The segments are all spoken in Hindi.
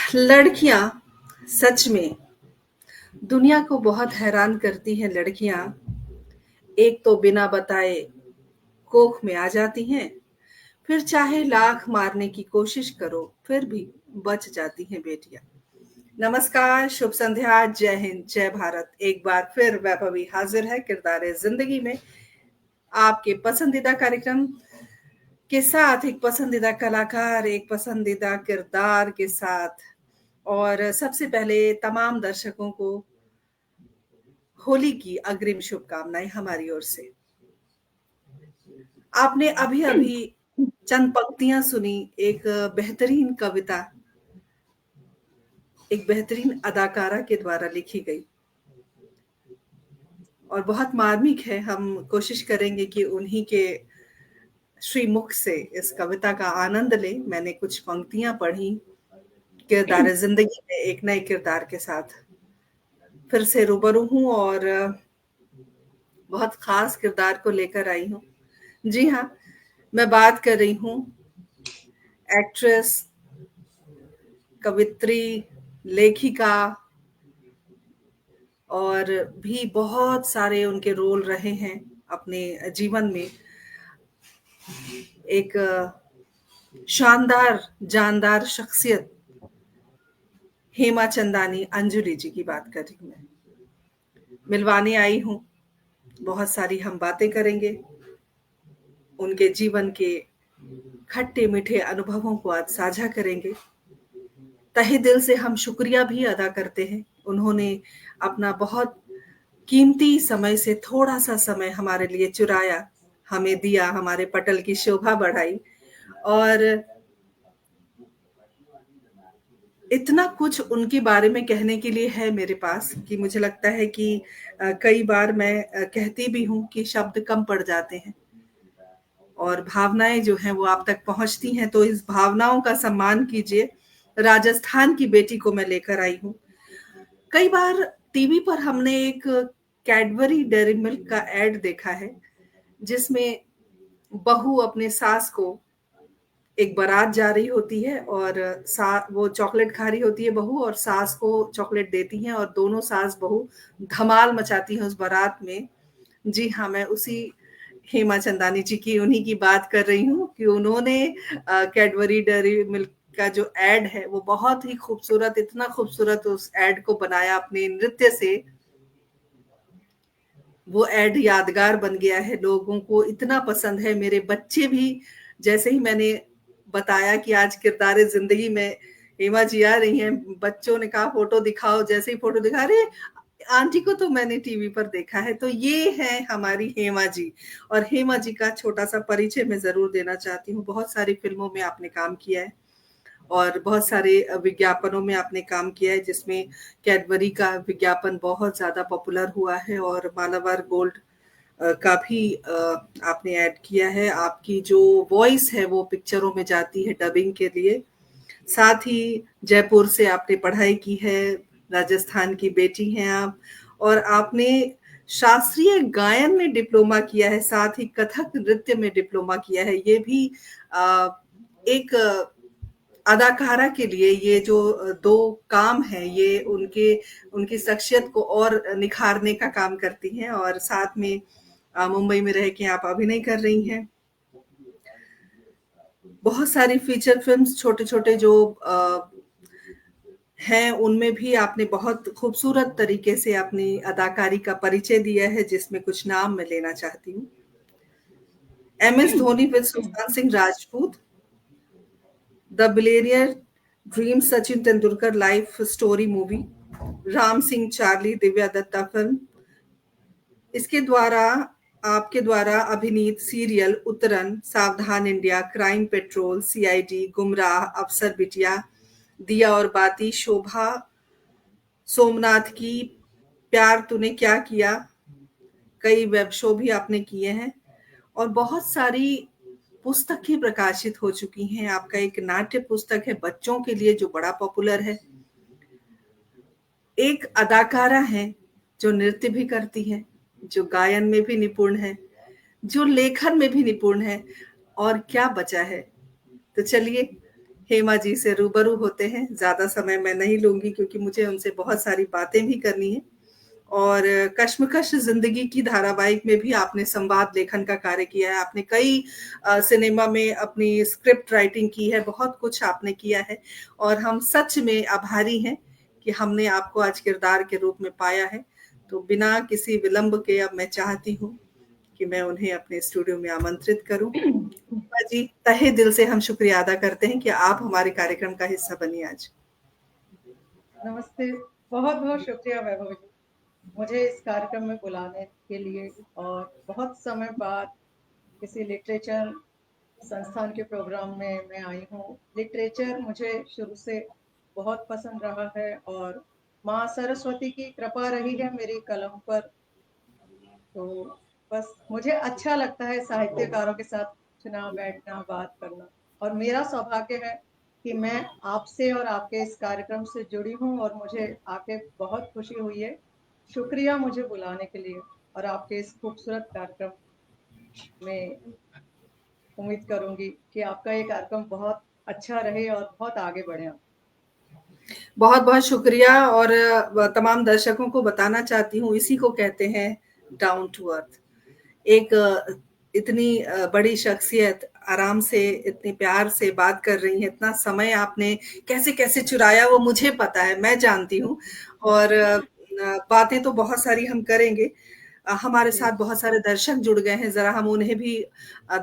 लड़कियां सच में दुनिया को बहुत हैरान करती हैं। लड़कियां एक तो बिना बताए कोख में आ जाती हैं, फिर चाहे लाख मारने की कोशिश करो फिर भी बच जाती हैं बेटियां। नमस्कार, शुभ संध्या, जय हिंद, जय भारत। एक बार फिर वैभवी हाजिर है किरदार जिंदगी में, आपके पसंदीदा कार्यक्रम के साथ, एक पसंदीदा कलाकार, एक पसंदीदा किरदार के साथ। और सबसे पहले तमाम दर्शकों को होली की अग्रिम शुभकामनाएं हमारी ओर से। आपने अभी अभी चंद पंक्तियां सुनी, एक बेहतरीन कविता, एक बेहतरीन अदाकारा के द्वारा लिखी गई और बहुत मार्मिक है। हम कोशिश करेंगे कि उन्हीं के श्रीमुख से इस कविता का आनंद ले। मैंने कुछ पंक्तियां पढ़ी, किरदार जिंदगी में एक नए किरदार के साथ फिर से रूबरू हूं और बहुत खास किरदार को लेकर आई हूं। जी हाँ, मैं बात कर रही हूं एक्ट्रेस, कवित्री, लेखिका और भी बहुत सारे उनके रोल रहे हैं अपने जीवन में। एक शानदार, जानदार शख्सियत हेमा चंदानी अंजुली जी की बात कर रही हूं मैं। मिलवाने आई हूं, बहुत सारी हम बातें करेंगे, उनके जीवन के खट्टे मीठे अनुभवों को आज साझा करेंगे। तहे दिल से हम शुक्रिया भी अदा करते हैं, उन्होंने अपना बहुत कीमती समय से थोड़ा सा समय हमारे लिए चुराया, हमें दिया, हमारे पटल की शोभा बढ़ाई। और इतना कुछ उनके बारे में कहने के लिए है मेरे पास कि मुझे लगता है कि कई बार मैं कहती भी हूँ कि शब्द कम पड़ जाते हैं और भावनाएं जो हैं वो आप तक पहुंचती हैं, तो इस भावनाओं का सम्मान कीजिए। राजस्थान की बेटी को मैं लेकर आई हूँ। कई बार टीवी पर हमने एक कैडबरी डेयरी मिल्क का एड देखा है, जिसमें बहू अपने सास को, एक बारात जा रही होती है और वो चॉकलेट खा रही होती है बहू, और सास को चॉकलेट देती हैं और दोनों सास बहू धमाल मचाती हैं उस बारात में। जी हाँ, मैं उसी हेमा चंदानी जी की, उन्हीं की बात कर रही हूँ कि उन्होंने कैडबरी डेयरी मिल्क का जो एड है वो बहुत ही खूबसूरत, इतना खूबसूरत उस एड को बनाया अपने नृत्य से। वो एड यादगार बन गया है, लोगों को इतना पसंद है। मेरे बच्चे भी, जैसे ही मैंने बताया कि आज किरदार जिंदगी में हेमा जी आ रही हैं, बच्चों ने कहा फोटो दिखाओ। जैसे ही फोटो दिखा रहे, आंटी को तो मैंने टीवी पर देखा है। तो ये है हमारी हेमा जी। और हेमा जी का छोटा सा परिचय मैं जरूर देना चाहती हूँ। बहुत सारी फिल्मों में आपने काम किया है और बहुत सारे विज्ञापनों में आपने काम किया है, जिसमें कैडबरी का विज्ञापन बहुत ज्यादा पॉपुलर हुआ है और मालाबार गोल्ड का भी आपने ऐड किया है। आपकी जो वॉइस है वो पिक्चरों में जाती है डबिंग के लिए। साथ ही जयपुर से आपने पढ़ाई की है, राजस्थान की बेटी हैं आप, और आपने शास्त्रीय गायन में डिप्लोमा किया है, साथ ही कथक नृत्य में डिप्लोमा किया है। ये भी एक अदाकारा के लिए ये जो दो काम है, ये उनके उनकी शख्सियत को और निखारने का काम करती हैं। और साथ में मुंबई में रह के आप अभिनय कर रही हैं। बहुत सारी फीचर फिल्म्स छोटे छोटे जो हैं, उनमें भी आपने बहुत खूबसूरत तरीके से अपनी अदाकारी का परिचय दिया है, जिसमें कुछ नाम मैं लेना चाहती हूँ। MS Dhoni with Sultan Singh Rajput, the billionaire dream Sachin Tendulkar life story movie, Ram Singh Charlie Divya Dutta film, इसके द्वारा, आपके द्वारा अभिनीत सीरियल उतरन, सावधान इंडिया, क्राइम पेट्रोल, CID, गुमराह, अफसर बिटिया, दिया और बाती, शोभा सोमनाथ की, प्यार तूने क्या किया, कई वेब शो भी आपने किए हैं और बहुत सारी पुस्तकें प्रकाशित हो चुकी हैं। आपका एक नाट्य पुस्तक है बच्चों के लिए जो बड़ा पॉपुलर है। एक अदाकारा है जो नृत्य भी करती है, जो गायन में भी निपुण है, जो लेखन में भी निपुण है, और क्या बचा है। तो चलिए हेमा जी से रूबरू होते हैं। ज़्यादा समय मैं नहीं लूँगी क्योंकि मुझे उनसे बहुत सारी बातें भी करनी है। और कश्मकश ज़िंदगी की धारावाहिक में भी आपने संवाद लेखन का कार्य किया है। आपने कई सिनेमा में अपनी स्क्रिप्ट राइटिंग की है, बहुत कुछ आपने किया है और हम सच में आभारी हैं कि हमने आपको आज किरदार के रूप में पाया है। तो बिना किसी विलंब के अब मैं चाहती हूँ कि मैं उन्हें अपने स्टूडियो में आमंत्रित करूँ। हीमा जी, तहे दिल से हम शुक्रिया अदा करते हैं कि आप हमारे कार्यक्रम का हिस्सा बनी आज। नमस्ते। बहुत बहुत शुक्रिया वैभव जी, मुझे इस कार्यक्रम में बुलाने के लिए। और बहुत समय बाद किसी लिटरेचर संस्थान के प्रोग्राम में मैं आई हूँ। लिटरेचर मुझे शुरू से बहुत पसंद रहा है और माँ सरस्वती की कृपा रही है मेरी कलम पर। तो बस मुझे अच्छा लगता है साहित्यकारों के साथ उठना बैठना बात करना। और मेरा सौभाग्य है कि मैं आपसे और आपके इस कार्यक्रम से जुड़ी हूँ और मुझे आके बहुत खुशी हुई है। शुक्रिया मुझे बुलाने के लिए और आपके इस खूबसूरत कार्यक्रम में उम्मीद करूंगी कि आपका ये कार्यक्रम बहुत अच्छा रहे और बहुत आगे बढ़े। बहुत-बहुत शुक्रिया और तमाम दर्शकों को बताना चाहती हूँ, इसी को कहते हैं डाउन टू अर्थ। एक इतनी बड़ी शख्सियत आराम से, इतने प्यार से बात कर रही है, इतना समय आपने कैसे-कैसे चुराया वो मुझे पता है, मैं जानती हूँ और बातें तो बहुत सारी हम करेंगे। हमारे जी साथ बहुत सारे दर्शक जुड़ गए हैं, ज़रा हम उन्हें भी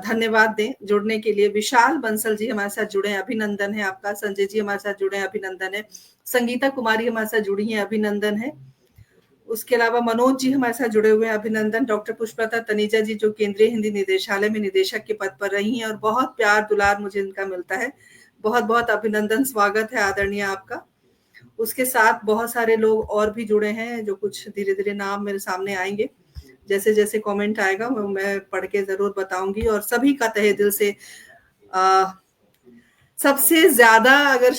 धन्यवाद दें जुड़ने के लिए। विशाल बंसल जी हमारे साथ जुड़े हैं, अभिनंदन है आपका। संजय जी हमारे साथ जुड़े हैं, अभिनंदन है। संगीता कुमारी हमारे साथ जुड़ी हैं, अभिनंदन है। उसके अलावा मनोज जी हमारे साथ जुड़े हुए हैं, अभिनंदन। डॉक्टर पुष्पलता तनेजा जी जो केंद्रीय हिंदी निदेशालय में निदेशक के पद पर रही हैं और बहुत प्यार दुलार मुझे इनका मिलता है। बहुत-बहुत अभिनंदन, स्वागत है आदरणीय आपका। उसके साथ बहुत सारे लोग और भी जुड़े हैं जो कुछ धीरे-धीरे नाम मेरे सामने आएँगे। जैसे-जैसे कमेंट आएगा मैं पढ़ के ज़रूर बताऊँगी और सभी का तहे दिल से अ, सबसे ज़्यादा अगर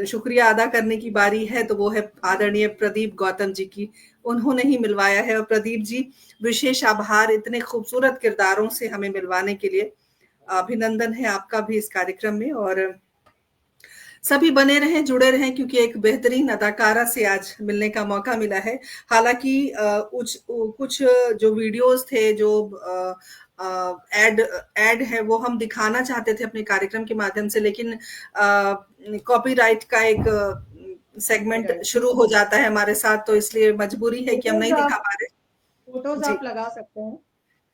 शुक्रिया अदा करने की बारी है तो वो है आदरणीय प्रदीप गौतम जी की। उन्होंने ही मिलवाया है और प्रदीप जी विशेष आभार इतने खूबसूरत किरदारों से हमें मिलवाने के लिए। अभिनंदन है आपका भी इस कार्यक्रम में और सभी बने रहें, जुड़े रहें क्योंकि एक बेहतरीन अदाकारा से आज मिलने का मौका मिला है। हालाँकि कुछ जो वीडियोज़ थे जो ऐड ऐड है वो हम दिखाना चाहते थे अपने कार्यक्रम के माध्यम से लेकिन कॉपीराइट का एक सेगमेंट कॉपीराइट शुरू हो जाता है हमारे साथ तो इसलिए मजबूरी है कि हम नहीं फोटोज दिखा आप पा रहे। फोटोज जी। आप लगा सकते हैं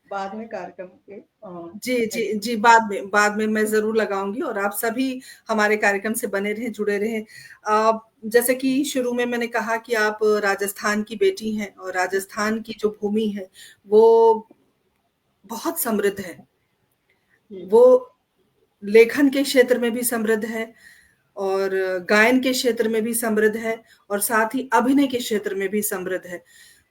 बाद में कार्यक्रम के जी, जी, एडिट। जी, बाद में मैं ज़रूर लगाऊँगी और आप सभी हमारे कार्यक्रम से बने रहें, जुड़े रहें। जैसे कि शुरू में मैंने कहा कि आप राजस्थान की बेटी हैं और राजस्थान की जो भूमि है, वो बहुत समृद्ध है। जी वो लेखन के क्षेत्र में भी समृद्ध है और गायन के क्षेत्र में भी समृद्ध है और साथ ही अभिनय के क्षेत्र में भी समृद्ध है।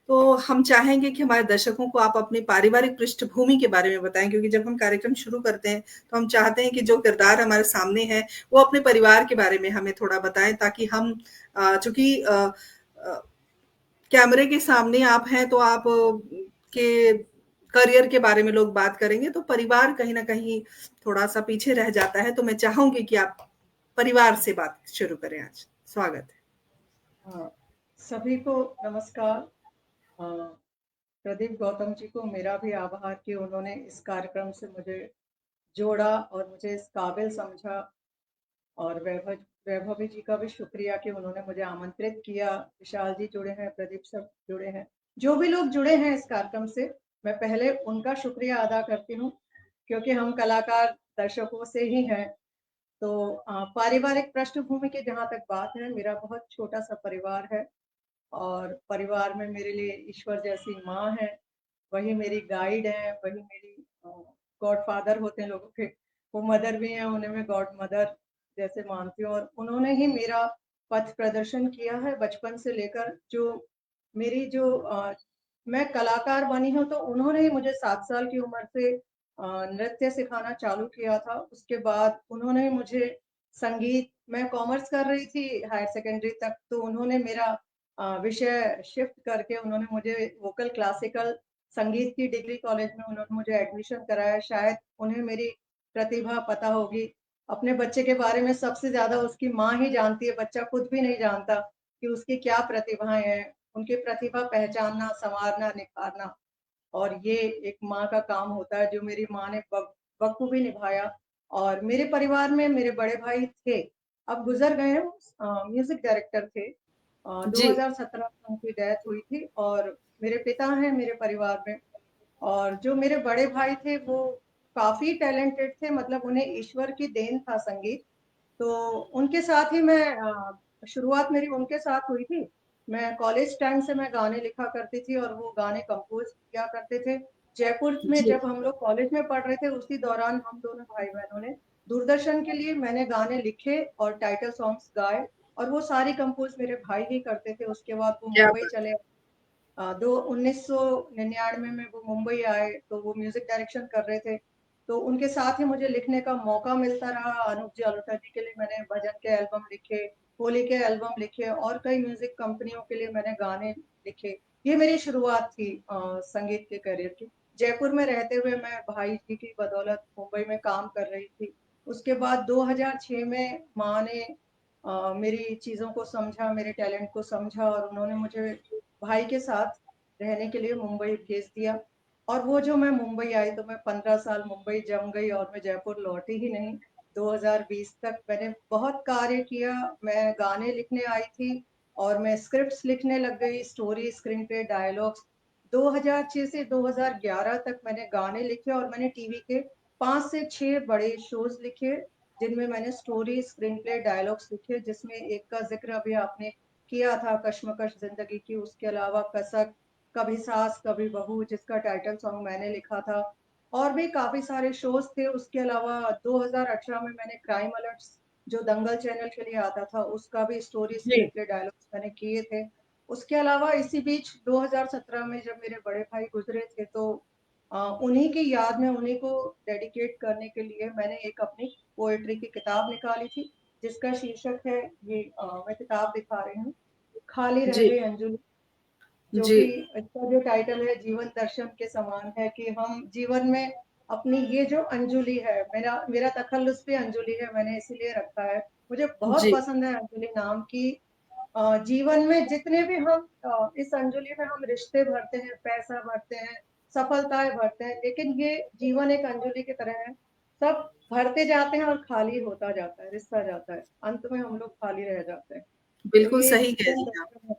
तो हम चाहेंगे कि हमारे दर्शकों को आप अपनी पारिवारिक पृष्ठभूमि के बारे में बताएँ क्योंकि जब हम कार्यक्रम शुरू करते हैं, तो हम चाहते हैं कि जो किरदार हमारे सामने है, वो अपने परिवार के बारे में हमें थोड़ा बताएँ ताकि हम चूँकि अ, कैमरे के सामने आप हैं तो आप के करियर के बारे में लोग बात करेंगे, तो परिवार कहीं न कहीं थोड़ा-सा पीछे रह जाता है, तो मैं चाहूँगी कि आप परिवार से बात शुरू करें आज। स्वागत है। हाँ, सभी को नमस्कार। प्रदीप गौतम जी को मेरा भी आभार कि उन्होंने इस कार्यक्रम से मुझे जोड़ा और मुझे इस काबिल समझा। और वैभवी जी का भी शुक्रिया कि उन्होंने मुझे आमंत्रित किया। विशाल जी जुड़े हैं, प्रदीप सर जुड़े हैं, जो भी लोग जुड़े हैं इस कार्यक्रम से मैं पहले उनका शुक्रिया अदा करती हूँ क्योंकि हम कलाकार दर्शकों से ही हैं। तो पारिवारिक पृष्ठभूमि की जहाँ तक बात है, मेरा बहुत छोटा सा परिवार है और परिवार में मेरे लिए ईश्वर जैसी माँ है, वही मेरी गाइड है, वही मेरी गॉड फादर होते हैं लोगों के, वो मदर भी हैं, उन्हें मैं गॉड मदर जैसे मानती हूँ। और उन्होंने ही मेरा पथ प्रदर्शन किया है बचपन से लेकर। जो मेरी जो मैं कलाकार बनी हूँ तो उन्होंने ही मुझे 7 साल की उम्र से नृत्य सिखाना चालू किया था। उसके बाद उन्होंने ही मुझे संगीत, मैं कॉमर्स कर रही थी हायर सेकेंडरी तक, तो उन्होंने मेरा विषय शिफ्ट करके उन्होंने मुझे वोकल क्लासिकल संगीत की डिग्री कॉलेज में उन्होंने मुझे एडमिशन कराया। शायद उन्हें मेरी प्रतिभा पता होगी अपने बच्चे के बारे में सबसे ज़्यादा उसकी माँ ही जानती है, बच्चा खुद भी नहीं जानता कि उसकी क्या प्रतिभाएँ हैं, उनकी प्रतिभा पहचानना, सँवारना, निखारना। और ये एक माँ का काम होता है जो मेरी माँ ने बखूबी निभाया। और मेरे परिवार में मेरे बड़े भाई थे, अब गुजर गए हैं, म्यूजिक डायरेक्टर थे। जी। 2017 में उनकी डेथ हुई थी। और मेरे पिता हैं मेरे परिवार में। और जो मेरे बड़े भाई थे वो काफी टैलेंटेड थे, मतलब उन्हें ईश्वर की देन था संगीत। तो उनके साथ ही मैं शुरुआत मेरी उनके साथ हुई थी। मैं कॉलेज टाइम से मैं गाने लिखा करती थी और वो गाने कंपोज किया करते थे। जयपुर में जी। जब हम लोग कॉलेज में पढ़ रहे थे उसी दौरान हम दोनों भाई बहनों ने दूरदर्शन के लिए मैंने गाने लिखे और टाइटल सॉन्ग्स गाए। और वो सारी कंपोज मेरे भाई ही करते थे। उसके बाद वो क्या मुंबई बात। चले। दो 1999 में वो मुंबई आए तो वो म्यूजिक डायरेक्शन कर रहे थे। तो उनके साथ ही मुझे लिखने का मौका मिलता रहा। अनूप जलोटा जी के लिए मैंने भजन के एल्बम लिखे, होली के एल्बम लिखे और कई म्यूजिक कंपनियों के लिए मैंने गाने लिखे। ये मेरी शुरुआत थी संगीत के करियर की। जयपुर में रहते हुए मैं भाई जी की बदौलत मुंबई में काम कर रही थी। उसके बाद 2006 में माँ ने मेरी चीजों को समझा, मेरे टैलेंट को समझा और उन्होंने मुझे भाई के साथ रहने के लिए मुंबई भेज दिया। और वो जो मैं मुंबई आई तो मैं 15 साल मुंबई जम गई और मैं जयपुर लौटी ही नहीं। 2020 तक मैंने बहुत कार्य किया। मैं गाने लिखने आई थी और मैं स्क्रिप्ट्स लिखने लग गई, स्टोरी, स्क्रीन प्ले, डायलॉग्स। 2006 से 2011 तक मैंने गाने लिखे और मैंने टीवी के 5 से 6 बड़े शोज लिखे जिनमें मैंने स्टोरी, स्क्रीन प्ले, डायलॉग्स लिखे, जिसमें एक का जिक्र अभी आपने किया था, कश्मकश जिंदगी की। उसके अलावा कसक, कभी सास कभी बहू, जिसका टाइटल सॉन्ग मैंने लिखा था। और भी काफी सारे शोज थे। उसके अलावा 2018 में मैंने क्राइम अलर्ट्स जो दंगल चैनल के लिए आता था उसका भी स्टोरी, जी। स्क्रीन प्ले, डायलॉग्स मैंने किए थे। उसके अलावा इसी बीच 2017 में जब मेरे बड़े भाई गुजरे थे तो उन्हीं की याद में, उन्हीं को डेडिकेट करने के लिए मैंने एक अपनी पोएट्री की किताब निकाली थी जिसका शीर्षक है, ये मैं किताब दिखा रही हूँ, खाली रह जी। गई अंजुलि। जो जी। कि इसका जो टाइटल है जीवन दर्शन के समान है कि हम जीवन में अपनी ये जो अंजुलि है, मेरा मेरा तखल्लुस भी अंजुलि है, मैंने इसीलिए रखा है। मुझे बहुत जी। पसंद है अंजुलि नाम की। जीवन में जितने भी हम इस अंजुलि में हम रिश्ते भरते हैं, पैसा भरते हैं, सफलताएं भरते हैं, लेकिन ये जीवन एक अंजुलि की तरह है। सब भरते जाते हैं और खाली होता जाता है, रिश्ता जाता है, अंत में हम लोग खाली रह जाते हैं। तो बिल्कुल ये सही कह जीवन रही हैं आप। दर्शन है।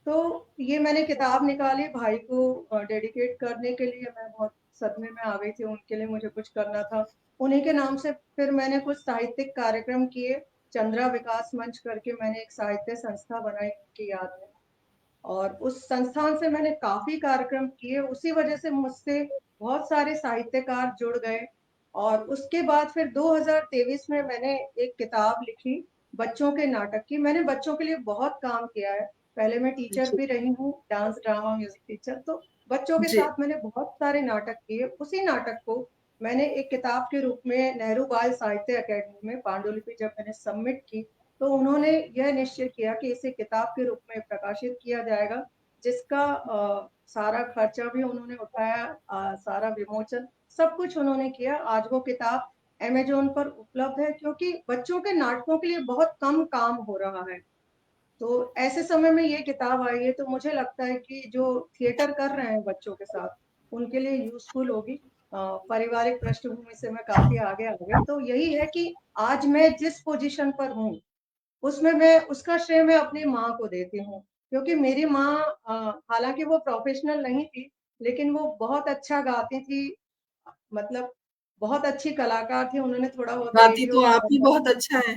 तो ये मैंने किताब निकाली भाई को डेडिकेट करने के लिए। मैं बहुत सदमे में आ गई थी, उनके लिए मुझे कुछ करना था। उन्हीं के नाम से फिर मैंने कुछ साहित्यिक कार्यक्रम किए। चंद्रा विकास मंच करके मैंने एक साहित्य संस्था बनाई उनकी याद में। और उस संस्थान से मैंने काफी कार्यक्रम किए। उसी वजह से मुझसे बहुत सारे साहित्यकार जुड़ गए। और उसके बाद फिर 2023 में मैंने एक किताब लिखी बच्चों के नाटक की। मैंने बच्चों के लिए बहुत काम किया है। पहले मैं टीचर जी। भी रही हूँ, डांस, ड्रामा, म्यूजिक टीचर। तो बच्चों के जी। साथ मैंने बहुत सारे नाटक किए। उसी नाटक को मैंने एक किताब के रूप में नेहरू बाल साहित्य अकेडमी में पांडुलिपि जब मैंने सबमिट की तो उन्होंने यह निश्चय किया कि इसे किताब के रूप में प्रकाशित किया जाएगा, जिसका सारा खर्चा भी उन्होंने उठाया, सारा विमोचन सब कुछ उन्होंने किया। आज वो किताब अमेजोन पर उपलब्ध है क्योंकि बच्चों के नाटकों के लिए बहुत कम काम हो रहा है। तो ऐसे समय में ये किताब आई है तो मुझे लगता है कि जो थिएटर कर रहे हैं बच्चों के साथ उनके लिए यूजफुल होगी। पारिवारिक पृष्ठभूमि से मैं काफी आगे आ गई, तो यही है कि आज मैं जिस पोजीशन पर हूँ उसमें मैं उसका श्रेय मैं अपनी माँ को देती हूँ। क्योंकि मेरी माँ हालांकि वो प्रोफेशनल नहीं थी लेकिन वो बहुत अच्छा गाती थी, मतलब बहुत अच्छी कलाकार थी। उन्होंने थोड़ा बहुत गाती रेडियो तो और आप ही बहुत अच्छा है।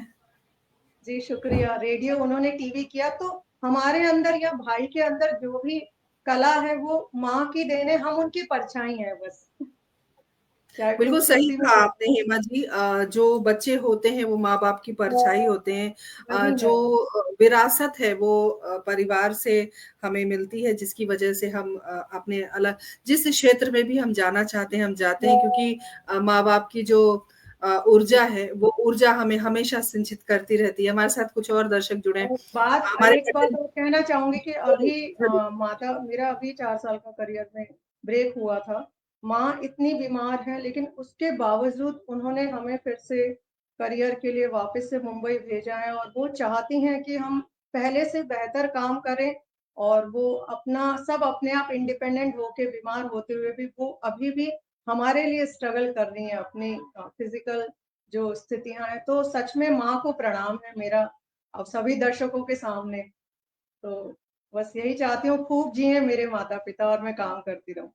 जी शुक्रिया। रेडियो, उन्होंने टीवी किया। तो हमारे अंदर या भाई के अंदर जो भी कला है वो माँ की देन है, हम उनकी परछाई है बस। चाहे बिल्कुल सही खूबसूरती में कहा कुछ आपने हेमा जी। जो बच्चे होते हैं वो माँ-बाप की परछाई होते हैं। वही जो है। विरासत है वो परिवार से हमें मिलती है जिसकी वजह से हम अपने अलग जिस क्षेत्र में भी हम जाना चाहते हैं हम जाते हैं क्योंकि माँ-बाप की जो ऊर्जा है वो ऊर्जा हमें हमेशा सिंचित करती रहती है। हमारे साथ कुछ और दर्शक जुड़े हैं। और बात, हमारे एक बात और कहना चाहूंगी कि ज़रूर, अभी ज़रूर। माता मेरा अभी 4 साल का करियर में ब्रेक हुआ था। माँ इतनी बीमार है लेकिन उसके बावजूद उन्होंने हमें फिर से करियर के लिए वापस से मुंबई भेजा है और वो चाहती हैं कि हम पहले से बेहतर काम करें और वो अपना सब अपने आप इंडिपेंडेंट होके बीमार होते हुए भी वो अभी भी हमारे लिए स्ट्रगल कर रही हैं अपनी फिजिकल जो स्थितियां हैं। तो सच में माँ को प्रणाम है मेरा अब सभी दर्शकों के सामने। तो बस यही चाहती हूँ खूब जिए मेरे माता पिता और मैं काम करती रहूं।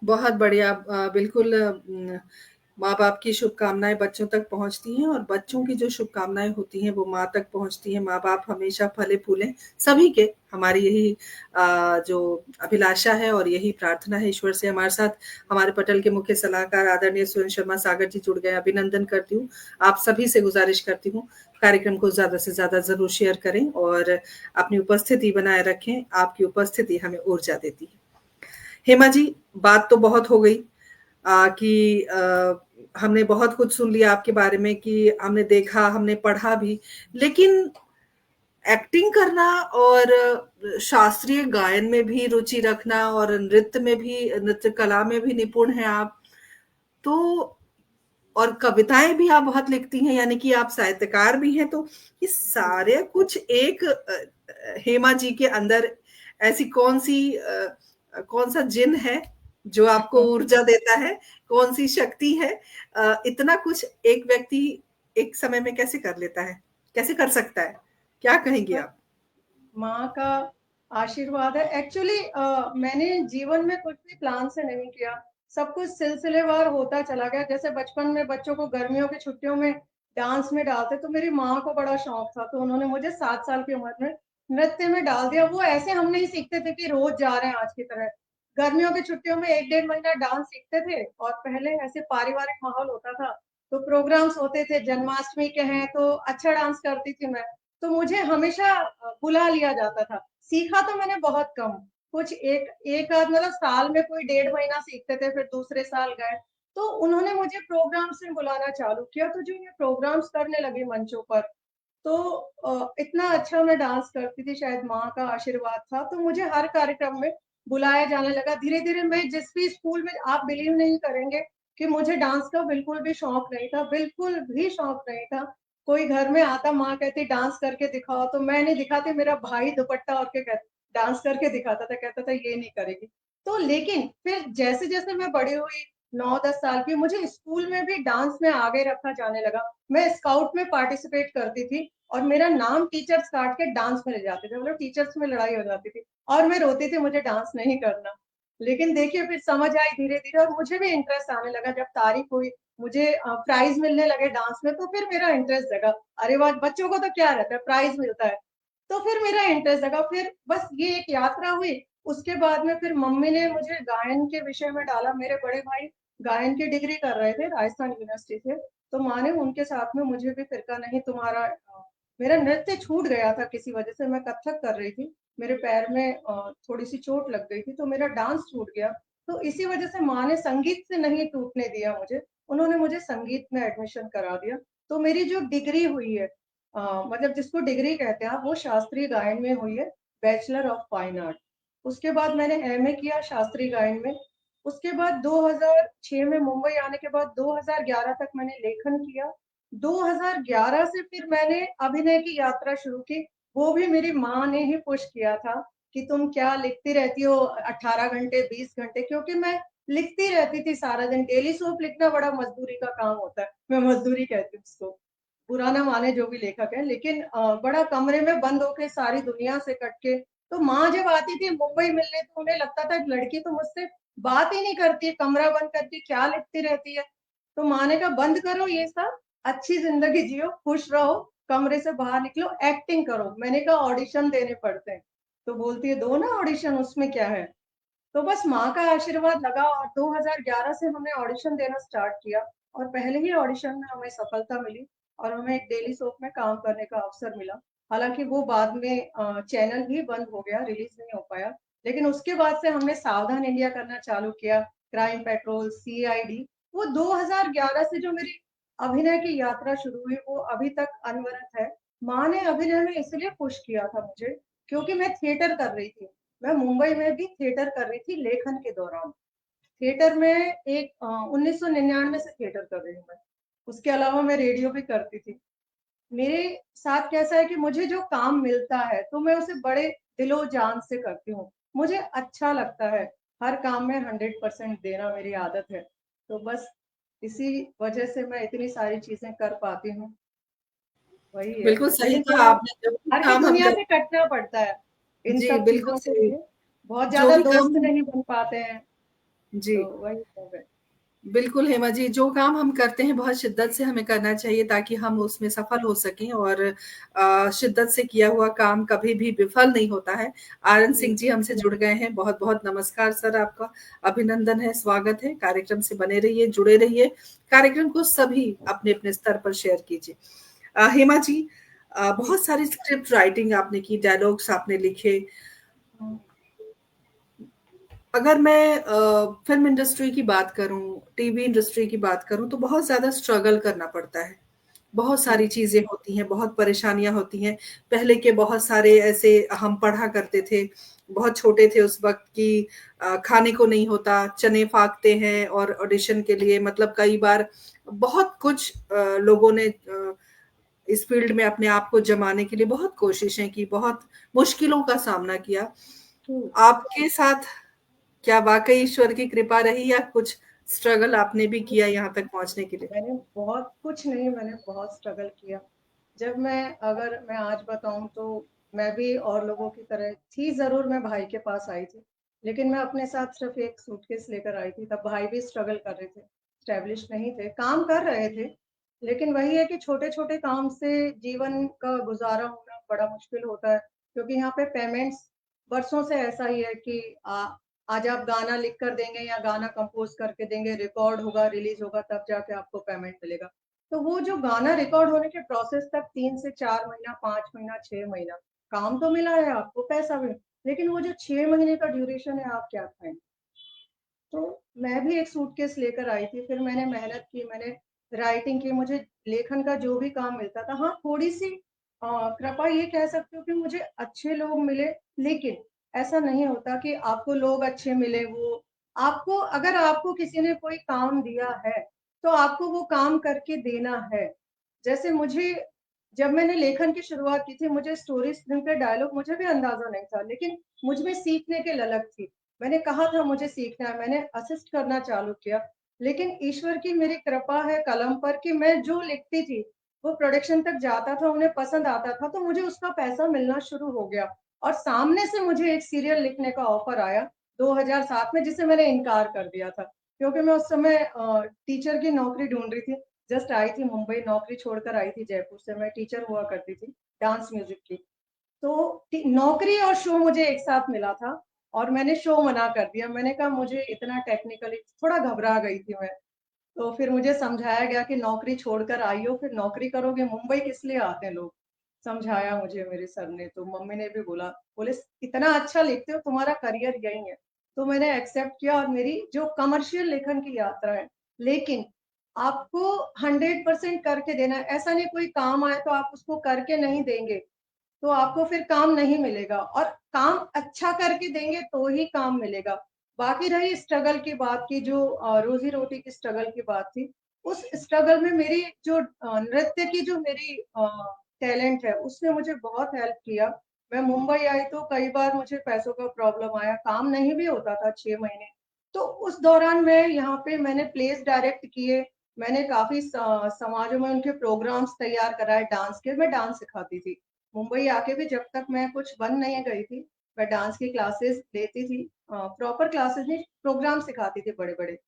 बहुत बढ़िया। बिल्कुल माँ-बाप की शुभकामनाएँ बच्चों तक पहुँचती हैं और बच्चों की जो शुभकामनाएँ होती हैं, वो माँ तक पहुँचती हैं। माँ-बाप हमेशा फले-फूलें, सभी के। हमारी यही जो अभिलाषा है और यही प्रार्थना है ईश्वर से। हमारे साथ हमारे पटल के मुख्य सलाहकार आदरणीय सुरेंद्र शर्मा सागर जी जुड़ गए। अभिनंदन करती हूँ। आप सभी से गुज़ारिश करती हूँ, कार्यक्रम को ज़्यादा से ज़्यादा ज़रूर शेयर करें और अपनी उपस्थिति बनाए रखें। आपकी उपस्थिति हमें ऊर्जा देती है। हेमा जी, बात तो बहुत हो गई कि हमने बहुत कुछ सुन लिया आपके बारे में कि हमने देखा, हमने पढ़ा भी, लेकिन एक्टिंग करना और शास्त्रीय गायन में भी रुचि रखना और नृत्य में भी, नृत्य कला में भी निपुण हैं आप। तो और कविताएँ भी आप बहुत लिखती हैं, यानी कि आप साहित्यकार भी हैं, तो ये सारे कुछ एक हेमा जी के अंदर ऐसी कौन-सा जिन है, जो आपको ऊर्जा देता है? कौन-सी शक्ति है? इतना कुछ एक व्यक्ति एक समय में कैसे कर लेता है? कैसे कर सकता है? क्या कहेंगी बस आप? माँ का आशीर्वाद है। एक्चुअली मैंने जीवन में कुछ भी प्लान से नहीं किया, सब कुछ सिलसिलेवार होता चला गया। जैसे बचपन में बच्चों को गर्मियों की छुट्टियों में डांस में डालते, तो मेरी माँ को बड़ा शौक था, तो उन्होंने मुझे 7 साल की उम्र में नृत्य में डाल दिया। वो ऐसे हम नहीं सीखते थे कि रोज जा रहे हैं आज की तरह। गर्मियों की छुट्टियों में 1 डेढ़ महीना डांस सीखते थे और पहले ऐसे पारिवारिक माहौल होता था, तो प्रोग्राम्स होते थे, जन्माष्टमी के हैं तो अच्छा डांस करती थी मैं। तो मुझे हमेशा बुला लिया जाता था। सीखा तो मैंने बहुत कम, कुछ एक एक आध मतलब साल में कोई डेढ़ महीना सीखते थे, फिर दूसरे साल गए। तो उन्होंने मुझे प्रोग्राम्स में बुलाना चालू किया, तो जो ये प्रोग्राम्स करने लगे मंचों पर, तो इतना अच्छा मैं डांस करती थी, शायद माँ का आशीर्वाद था, तो मुझे हर कार्यक्रम में बुलाया जाने लगा। धीरे-धीरे मैं जिस भी स्कूल में, आप बिलीव नहीं करेंगे कि मुझे डांस का बिल्कुल भी शौक नहीं था, बिल्कुल भी शौक नहीं था। कोई घर में आता, माँ कहती डांस करके दिखाओ, तो मैं नहीं दिखाती, मेरा भाई दुपट्टा ओढ़ के डांस करके दिखाता था, कहता था ये नहीं करेगी। तो लेकिन फिर जैसे-जैसे मैं बड़ी हुई, 9-10 साल की, मुझे स्कूल में भी डांस में आगे रखा जाने लगा। मैं स्काउट में पार्टिसिपेट करती थी और मेरा नाम टीचर्स काट के डांस में ले जाते थे, मतलब टीचर्स में लड़ाई हो जाती थी और मैं रोती थी मुझे डांस नहीं करना। लेकिन देखिए फिर समझ आई धीरे-धीरे और मुझे भी इंटरेस्ट आने लगा। जब तारीफ हुई, मुझे प्राइज़ मिलने लगे डांस में, तो फिर मेरा इंटरेस्ट जगा। अरे वाह! बच्चों को तो क्या रहता है, प्राइज़ मिलता है। तो फिर मेरा इंटरेस्ट जगा। फिर बस ये एक यात्रा हुई, उसके बाद में फिर मम्मी ने मुझे गायन के विषय में डाला। मेरे बड़े भाई गायन की डिग्री कर रहे थे राजस्थान यूनिवर्सिटी से, तो माँ ने उनके साथ में मुझे भी फिर कहा नहीं तुम्हारा मेरा नृत्य छूट गया था किसी वजह से, मैं कथक कर रही थी। मेरे पैर में थोड़ी-सी चोट लग गई थी, तो मेरा डांस छूट गया। तो इसी वजह से माँ ने संगीत से नहीं टूटने दिया मुझे, उन्होंने मुझे संगीत में एडमिशन करा दिया। तो मेरी जो डिग्री हुई है मतलब जिसको डिग्री कहते हैं आप, वो शास्त्रीय गायन में हुई है, बैचलर ऑफ फाइन आर्ट। उसके बाद मैंने एमए किया शास्त्रीय गायन में। उसके बाद 2006 में मुंबई आने के बाद 2011 तक मैंने लेखन किया। 2011 से फिर मैंने अभिनय की यात्रा शुरू की। वो भी मेरी माँ ने ही पुश किया था कि तुम क्या लिखती रहती हो 18 घंटे, 20 घंटे, क्योंकि मैं लिखती रहती थी सारा दिन। डेली सोप लिखना बड़ा मज़दूरी का काम होता है। मैं मज़दूरी कहती हूँ उसको। बुरा ना माने जो भी लेखक है, लेकिन बड़ा कमरे में बंद होके सारी दुनिया से कट के, तो माँ जब आती थी मुंबई मिलने, तो उन्हें लगता था लड़की तो मुझसे बात ही नहीं करती है, कमरा बंद करके क्या लिखती रहती है। तो माँ ने कहा बंद करो ये सब, अच्छी ज़िंदगी जियो, खुश रहो, कमरे से बाहर निकलो, एक्टिंग करो। मैंने कहा ऑडिशन देने पड़ते हैं। तो बोलती है दो ना ऑडिशन, उसमें क्या है। तो बस माँ का आशीर्वाद लगा और 2011 से हमने ऑडिशन देना स्टार्ट किया और पहले ही ऑडिशन में हमें सफलता मिली और हमें एक डेली सोप में काम करने का अवसर मिला। हालाँकि वो बाद में चैनल भी बंद हो गया, रिलीज़ नहीं हो पाया। लेकिन उसके बाद से हमने सावधान इंडिया करना चालू किया, क्राइम पेट्रोल, सीआईडी। वो 2011 से जो मेरी अभिनय की यात्रा शुरू हुई, वो अभी तक अनवरत है। माँ ने अभिनय में इसलिए पुश किया था मुझे, क्योंकि मैं थिएटर कर रही थी। मैं मुंबई में भी थिएटर कर रही थी लेखन के दौरान। थिएटर में एक 1999 से थिएटर कर रही हूँ मैं। उसके अलावा मैं रेडियो भी करती थी। मेरे साथ कैसा है कि मुझे जो काम मिलता है तो मैं उसे बड़े दिलो जान से करती हूँ। मुझे अच्छा लगता है, हर काम में 100% देना मेरी आदत है। तो बस इसी वजह से मैं इतनी सारी चीजें कर पाती हूँ, वही है। बिल्कुल सही लेकिन कहा थोड़ा आपने। जो भी घर की काम हम दुनिया कर, से कटना पड़ता है इन जी सब बिल्कुल चीजों के सही। लिए। बहुत जो ज्यादा भी काम दोस्त हम, नहीं बन पाते हैं, जी तो वही सब है। बिल्कुल हेमा जी, जो काम हम करते हैं बहुत शिद्दत से हमें करना चाहिए ताकि हम उसमें सफल हो सकें, और शिद्दत से किया हुआ काम कभी भी विफल नहीं होता है। आनंद जी, सिंह जी हमसे जुड़ गए हैं, बहुत बहुत नमस्कार सर, आपका अभिनंदन है, स्वागत है। कार्यक्रम से बने रहिए, जुड़े रहिए, कार्यक्रम को सभी अपने अपने स्तर पर शेयर कीजिए। हेमा जी, जी। बहुत सारी स्क्रिप्ट राइटिंग आपने की, डायलॉग्स आपने लिखे। हम्म, अगर मैं फिल्म इंडस्ट्री की बात करूं, टीवी इंडस्ट्री की बात करूं, तो बहुत ज्यादा स्ट्रगल करना पड़ता है। बहुत सारी हम्म, चीजें होती हैं, बहुत परेशानियां होती हैं। पहले के बहुत सारे ऐसे, हम पढ़ा करते थे, बहुत छोटे थे उस वक्त की, खाने को नहीं होता, चने फाकते हैं और ऑडिशन के लिए, मतलब कई बार बहुत कुछ लोगों ने इस फील्ड में अपने आप को जमाने के लिए बहुत कोशिशें की, बहुत मुश्किलों का सामना किया। हम्म। आपके साथ क्या वाकई ईश्वर की कृपा रही, या कुछ स्ट्रगल आपने भी किया यहाँ तक पहुंचने के लिए? मैंने बहुत कुछ नहीं, मैंने बहुत स्ट्रगल किया। जब मैं अगर मैं आज बताऊं तो मैं भी और लोगों की तरह थी जरूर, मैं भाई के पास आई थी, लेकिन मैं अपने साथ सिर्फ एक सूटकेस लेकर आई थी। तब भाई भी स्ट्रगल कर रहे थे, स्टेब्लिश नहीं थे, काम कर रहे थे, लेकिन वही है कि छोटे छोटे काम से जीवन का गुजारा होना बड़ा मुश्किल होता है, क्योंकि यहाँ पे पेमेंट्स बरसों से ऐसा ही है कि आज आप गाना लिख कर देंगे या गाना कंपोज करके देंगे, रिकॉर्ड होगा, रिलीज होगा, तब जाके आपको पेमेंट मिलेगा। तो वो जो गाना रिकॉर्ड होने के प्रोसेस तक 3 से 4 महीना, 5 महीना, 6 महीना काम तो मिला है आपको, पैसा भी, लेकिन वो जो 6 महीने का ड्यूरेशन है, आप क्या खाएंगे। तो मैं भी एक सूटकेस लेकर आई थी, फिर मैंने मेहनत की, मैंने राइटिंग की, मुझे लेखन का जो भी काम मिलता था, हाँ थोड़ी सी कृपा ये कह सकती हूँ कि मुझे अच्छे लोग मिले, लेकिन ऐसा नहीं होता कि आपको लोग अच्छे मिले। वो आपको, अगर आपको किसी ने कोई काम दिया है तो आपको वो काम करके देना है। जैसे मुझे, जब मैंने लेखन की शुरुआत की थी, मुझे स्टोरी स्क्रीन पे डायलॉग मुझे भी अंदाजा नहीं था, लेकिन मुझ में सीखने के ललक थी। मैंने कहा था मुझे सीखना है, मैंने असिस्ट करना चालू किया, लेकिन ईश्वर की मेरी कृपा है कलम पर कि मैं जो लिखती थी वो प्रोडक्शन तक जाता था, उन्हें पसंद आता था, तो मुझे उसका पैसा मिलना शुरू हो गया। और सामने से मुझे एक सीरियल लिखने का ऑफर आया 2007 में, जिसे मैंने इनकार कर दिया था, क्योंकि मैं उस समय टीचर की नौकरी ढूंढ रही थी। जस्ट आई थी मुंबई, नौकरी छोड़कर आई थी जयपुर से, मैं टीचर हुआ करती थी डांस म्यूजिक की। तो नौकरी और शो मुझे एक साथ मिला था, और मैंने शो मना कर दिया। मैंने कहा मुझे इतना टेक्निकली, थोड़ा घबरा गई थी मैं। तो फिर मुझे समझाया गया कि नौकरी छोड़कर आई हो, फिर नौकरी करोगे, मुंबई किस लिए आते हैं लोग, समझाया मुझे मेरे सर ने। तो मम्मी ने भी बोला, बोले इतना अच्छा लिखते हो, तुम्हारा करियर यही है। तो मैंने एक्सेप्ट किया, और मेरी जो कमर्शियल लेखन की यात्रा है, लेकिन आपको 100% करके देना है। ऐसा नहीं कोई काम आए तो आप उसको करके नहीं देंगे तो आपको फिर काम नहीं मिलेगा, और काम अच्छा करके देंगे तो ही काम मिलेगा। बाकी रही स्ट्रगल की बात की, जो रोजी रोटी की स्ट्रगल की बात थी, उस स्ट्रगल में मेरी जो नृत्य की जो मेरी टैलेंट है, उसने मुझे बहुत हेल्प किया। मैं मुंबई आई तो कई बार मुझे पैसों का प्रॉब्लम आया, काम नहीं भी होता था 6 महीने। तो उस दौरान मैं यहाँ पे मैंने प्लेस डायरेक्ट किए, मैंने काफी समाजों में उनके प्रोग्राम्स तैयार कराए डांस के, मैं डांस सिखाती थी। मुंबई आके भी जब तक मैं कुछ बन नहीं गई थी, मैं डांस की क्लासेस लेती थी, प्रॉपर क्लासेस नहीं, प्रोग्राम सिखाती थी बड़े बड़े।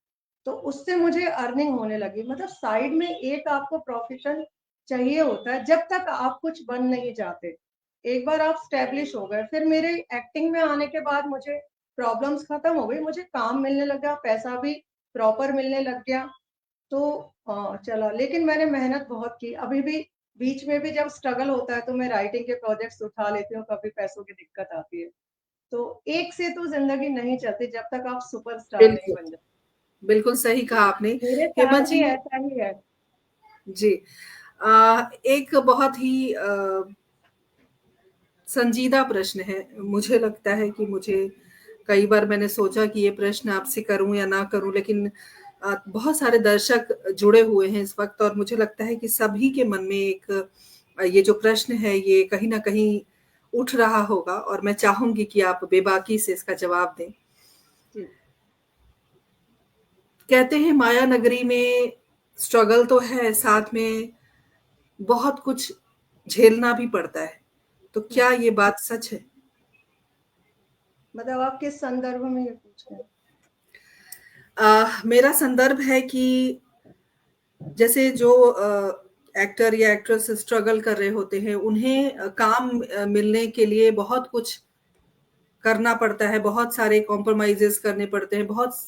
तो उससे मुझे अर्निंग होने लगी। मतलब साइड में एक आपको प्रोफेशन चाहिए होता है, जब तक आप कुछ बन नहीं जाते। एक बार आप स्टैब्लिश हो गए, फिर मेरे एक्टिंग में आने के बाद मुझे प्रॉब्लम्स खत्म हो गई, मुझे काम मिलने लगा, पैसा भी प्रॉपर मिलने लग गया। तो चला, लेकिन मैंने मेहनत बहुत की। अभी भी बीच में भी जब स्ट्रगल होता है तो मैं राइटिंग के प्रोजेक्ट्स उठा लेती हूँ, कभी पैसों की दिक्कत आती है। तो एक से तो जिंदगी नहीं चलती जब तक आप सुपरस्टार नहीं बिल्कुल, बन जाते। बिल्कुल सही कहा आपने। मेरे हेमा साथ भी जी, ऐसा ही है। जी, एक बहुत ही संजीदा प्रश्न है। मुझे लगता है कि मुझे, कई बार मैंने सोचा कि ये प्रश्न आपसे करूं या ना करूं, लेकिन बहुत सारे दर्शक जुड़े हुए हैं इस वक़्त और मुझे लगता है कि सभी के मन में एक ये जो प्रश्न है ये कहीं न कहीं उठ रहा होगा और मैं चाहूँगी कि आप बेबाकी से इसका जवाब दें। जी। कहते हैं माया नगरी में स्ट्रगल तो है, साथ में बहुत कुछ झेलना भी पड़ता है। तो क्या ये बात सच है? मतलब आप किस संदर्भ में ये पूछ रहे हैं? मेरा संदर्भ है कि जैसे जो एक्टर या एक्ट्रेस स्ट्रगल कर रहे होते हैं, उन्हें काम मिलने के लिए बहुत कुछ करना पड़ता है, बहुत सारे कॉम्प्रोमाइज़ेज़ करने पड़ते हैं, बहुत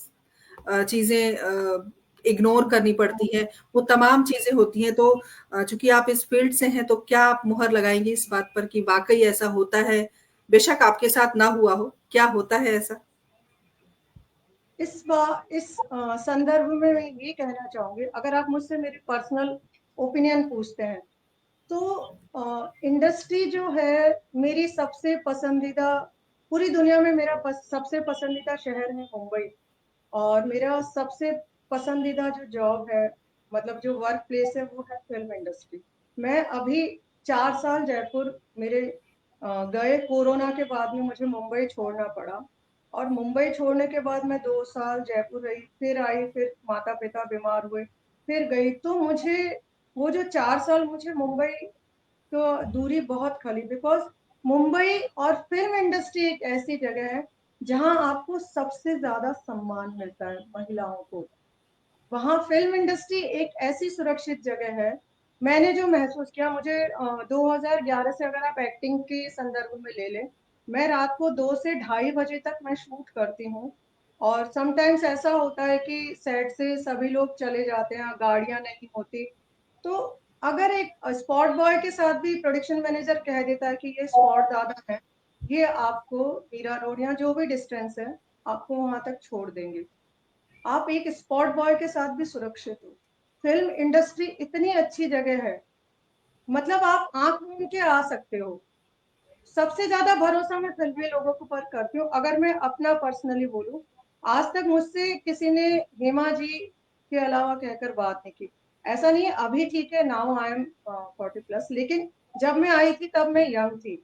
चीज़ें इग्नोर करनी पड़ती हैं, वो तमाम चीज़ें होती हैं। तो चूँकि आप इस फ़ील्ड से हैं, तो क्या आप मुहर लगाएँगी इस बात पर कि वाक़ई ऐसा होता है? बेशक आपके साथ ना हुआ हो, क्या होता है ऐसा? इस संदर्भ में मैं ये कहना चाहूँगी, अगर आप मुझसे मेरी पर्सनल ओपिनियन पूछते हैं, तो इंडस्ट्री जो है मेरी सबसे पसंदीदा, पूरी दुनिया में मेरा सबसे पसंदीदा शहर है मुंबई। और मेरा सबसे पसंदीदा जो जॉब है, मतलब जो वर्क प्लेस है, वो है फिल्म इंडस्ट्री। मैं अभी 4 साल जयपुर मेरे गए, कोरोना के बाद में मुझे मुंबई छोड़ना पड़ा। और मुंबई छोड़ने के बाद मैं 2 साल जयपुर रही, फिर आई, फिर माता पिता बीमार हुए, फिर गई। तो मुझे वो जो 4 साल मुझे मुंबई तो दूरी बहुत खली, बिकॉज मुंबई और फिल्म इंडस्ट्री एक ऐसी जगह है जहां आपको सबसे ज्यादा सम्मान मिलता है महिलाओं को। वहां फिल्म इंडस्ट्री एक ऐसी सुरक्षित जगह है। मैंने जो महसूस किया, मुझे 2011 से अगर आप एक्टिंग के संदर्भ में ले लें, मैं रात को 2 से ढाई बजे तक मैं शूट करती हूँ। और समटाइम्स ऐसा होता है कि सेट से सभी लोग चले जाते हैं, गाड़ियां नहीं होती। तो अगर एक स्पॉट बॉय के साथ भी प्रोडक्शन मैनेजर कह देता है कि ये स्पॉट ज्यादा है, ये आपको मीरा रोड या जो भी डिस्टेंस है, आपको वहां तक छोड़ देंगे। आप एक स्पॉट बॉय के साथ भी सुरक्षित हो। फिल्म इंडस्ट्री इतनी अच्छी जगह है, मतलब आप आंख मूंद के आ सकते हो। सबसे ज्यादा भरोसा मैं फिल्मी लोगों के ऊपर करती हूँ। अगर मैं अपना पर्सनली बोलूं, आज तक मुझसे किसी ने हेमा जी के अलावा कहकर बात नहीं की। ऐसा नहीं है, अभी ठीक है, नाउ आई एम 40+, लेकिन जब मैं आई थी तब मैं यंग थी।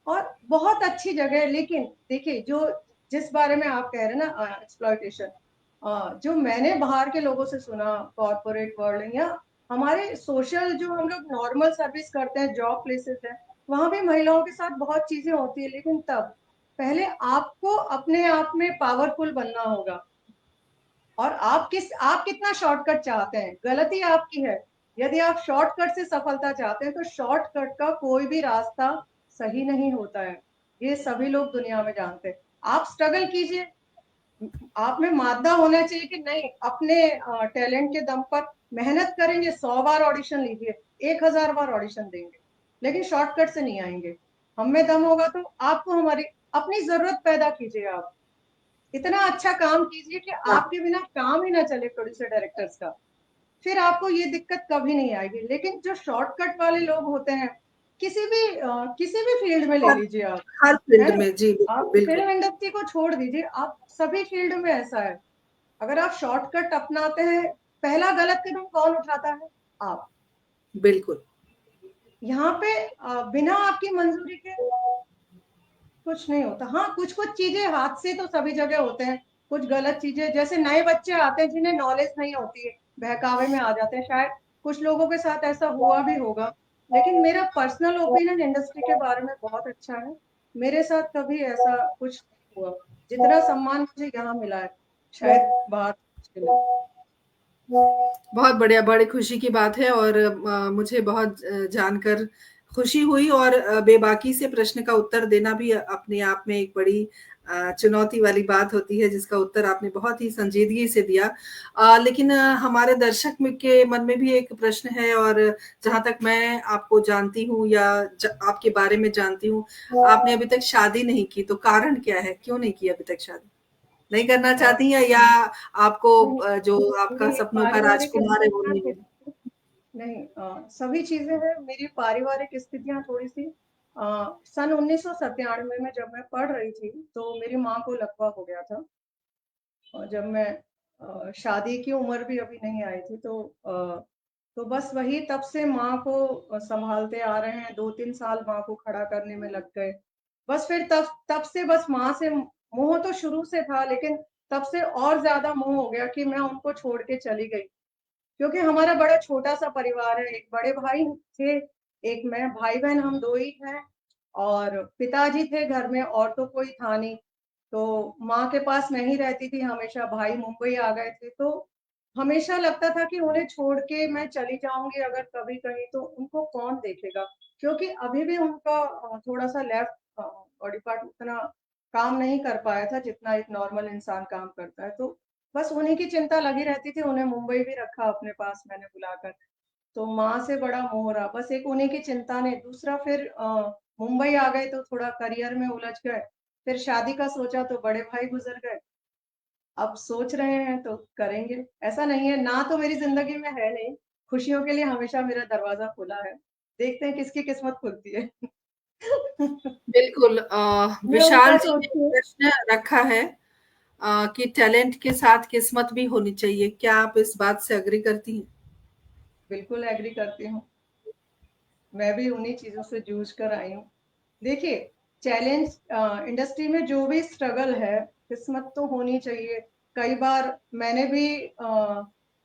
और बहुत अच्छी जगह है। लेकिन देखिए, जो जिस बारे में आप कह रहे हैं ना, एक्सप्लॉयटेशन, जो मैंने बाहर के लोगों से सुना, कॉर्पोरेट वर्ल्ड या हमारे सोशल, जो हम लोग नॉर्मल सर्विस करते हैं, जॉब प्लेसेस है, वहां भी महिलाओं के साथ बहुत चीजें होती है। लेकिन तब पहले आपको अपने आप में पावरफुल बनना होगा। और आप कितना शॉर्टकट चाहते हैं, गलती आपकी है। यदि आप शॉर्टकट से सफलता चाहते हैं, तो शॉर्टकट का कोई भी रास्ता सही नहीं होता है। ये सभी लोग दुनिया में जानते हैं। आप स्ट्रगल कीजिए, आप में मादा होना चाहिए कि नहीं, अपने टैलेंट के दम पर मेहनत करेंगे, 100 बार ऑडिशन लीजिए, 1000 बार ऑडिशन देंगे, लेकिन शॉर्टकट से नहीं आएंगे। हम में दम होगा तो आपको हमारी अपनी जरूरत पैदा कीजिए। आप इतना अच्छा काम कीजिए कि हाँ, आपके बिना काम ही ना चले प्रोड्यूसर डायरेक्टर्स का, फिर आपको ये दिक्कत कभी नहीं आएगी। लेकिन जो शॉर्टकट वाले लोग होते हैं, किसी भी फील्ड में ले हर लीजिए आप, हर है फ़ील्ड ना? में जी, बिल्कुल, आप बिल्कुल। फिल्म इंडस्ट्री को छोड़ दीजिए, आप सभी फील्ड में ऐसा है। अगर आप शॉर्टकट अपनाते हैं, पहला गलत कदम कौन उठाता है? आप। बिल्कुल। यहाँ पे बिना आपकी मंजूरी के कुछ नहीं होता। हाँ, कुछ कुछ चीजें हाथ से तो सभी जगह होते हैं। कुछ गलत चीजें, जैसे नए बच्चे आते हैं जिन्हें नॉलेज नहीं होती है, बहकावे में आ जाते हैं, शायद कुछ लोगों के साथ ऐसा हुआ भी होगा। लेकिन मेरा पर्सनल ओपिनियन इंडस्ट्री के बारे में बहुत अच्छा है। मेरे साथ कभी ऐसा कुछ नहीं हुआ। जितना सम्मान मुझे यहाँ मिला है, शायद बाहर मुश्किल है। बहुत बढ़िया, बड़ी खुशी की बात है और मुझे बहुत जानकर खुशी हुई और बेबाकी से प्रश्न का उत्तर देना भी अपने आप में एक बड़ी चुनौती वाली बात होती है, जिसका उत्तर आपने बहुत ही संजीदगी से दिया। लेकिन हमारे दर्शक में के मन में भी एक प्रश्न है और जहाँ तक मैं आपको जानती हूँ या आपके बारे में जानती हूँ, आपने अभी तक शादी नहीं की, तो कारण क्या है? क्यों नहीं की अभी तक शादी? नहीं करना अ, चाहती हैं या आपको नहीं, जो आपका मेरी सपनों का पारिवारिक राजकुमार है वो स्थितियां नहीं मिला? थोड़ी, नहीं, सभी चीजें हैं। मेरी पारिवारिक स्थितियां थोड़ी सी, सन 1997 में जब मैं पढ़ रही थी, तो मेरी माँ को लकवा हो गया था। और जब मैं शादी की उम्र भी अभी नहीं आई थी, तो बस वही तब से माँ को संभालते आ रहे हैं। 2-3 साल माँ को खड़ा करने में लग गए। बस फिर तब तब से बस माँ से मोह तो शुरू से था, लेकिन तब से और ज्यादा मोह हो गया कि मैं उनको छोड़ के चली गई। क्योंकि हमारा बड़ा छोटा सा परिवार है, एक बड़े भाई थे, एक मैं, भाई बहन हम दो ही हैं, और पिताजी थे घर में और तो कोई था नहीं। तो माँ के पास मैं ही रहती थी हमेशा, भाई मुंबई आ गए थे, तो हमेशा लगता था कि उन्हें छोड़ के मैं चली जाऊंगी अगर कभी कहीं तो उनको कौन देखेगा। क्योंकि अभी भी उनका थोड़ा सा लेफ्ट बॉडी पार्ट उतना काम नहीं कर पाया था जितना एक नॉर्मल इंसान काम करता है। तो बस उन्हीं की चिंता लगी रहती थी, उन्हें मुंबई भी रखा अपने पास मैंने बुलाकर। तो माँ से बड़ा मोह रहा, बस एक उन्हीं की चिंता ने। दूसरा फिर मुंबई आ गए तो थोड़ा करियर में उलझ गए। फिर शादी का सोचा तो बड़े भाई गुजर गए। अब सोच रहे हैं तो करेंगे। ऐसा नहीं है ना, तो मेरी जिंदगी में है नहीं। खुशियों के लिए हमेशा मेरा दरवाजा खुला है। देखते हैं किसकी किस्मत खुलती है। बिल्कुल मैं विशाल उल्टा जी ने एक सोचती हूँ। प्रश्न रखा है कि टैलेंट के साथ किस्मत भी होनी चाहिए। क्या आप इस बात से एग्री करती हैं? बिल्कुल एग्री करती हूँ। मैं भी उन्हीं चीजों से जूझ कर आई हूँ। देखिए, चैलेंज इंडस्ट्री में जो भी स्ट्रगल है, किस्मत तो होनी चाहिए। कई बार मैंने भी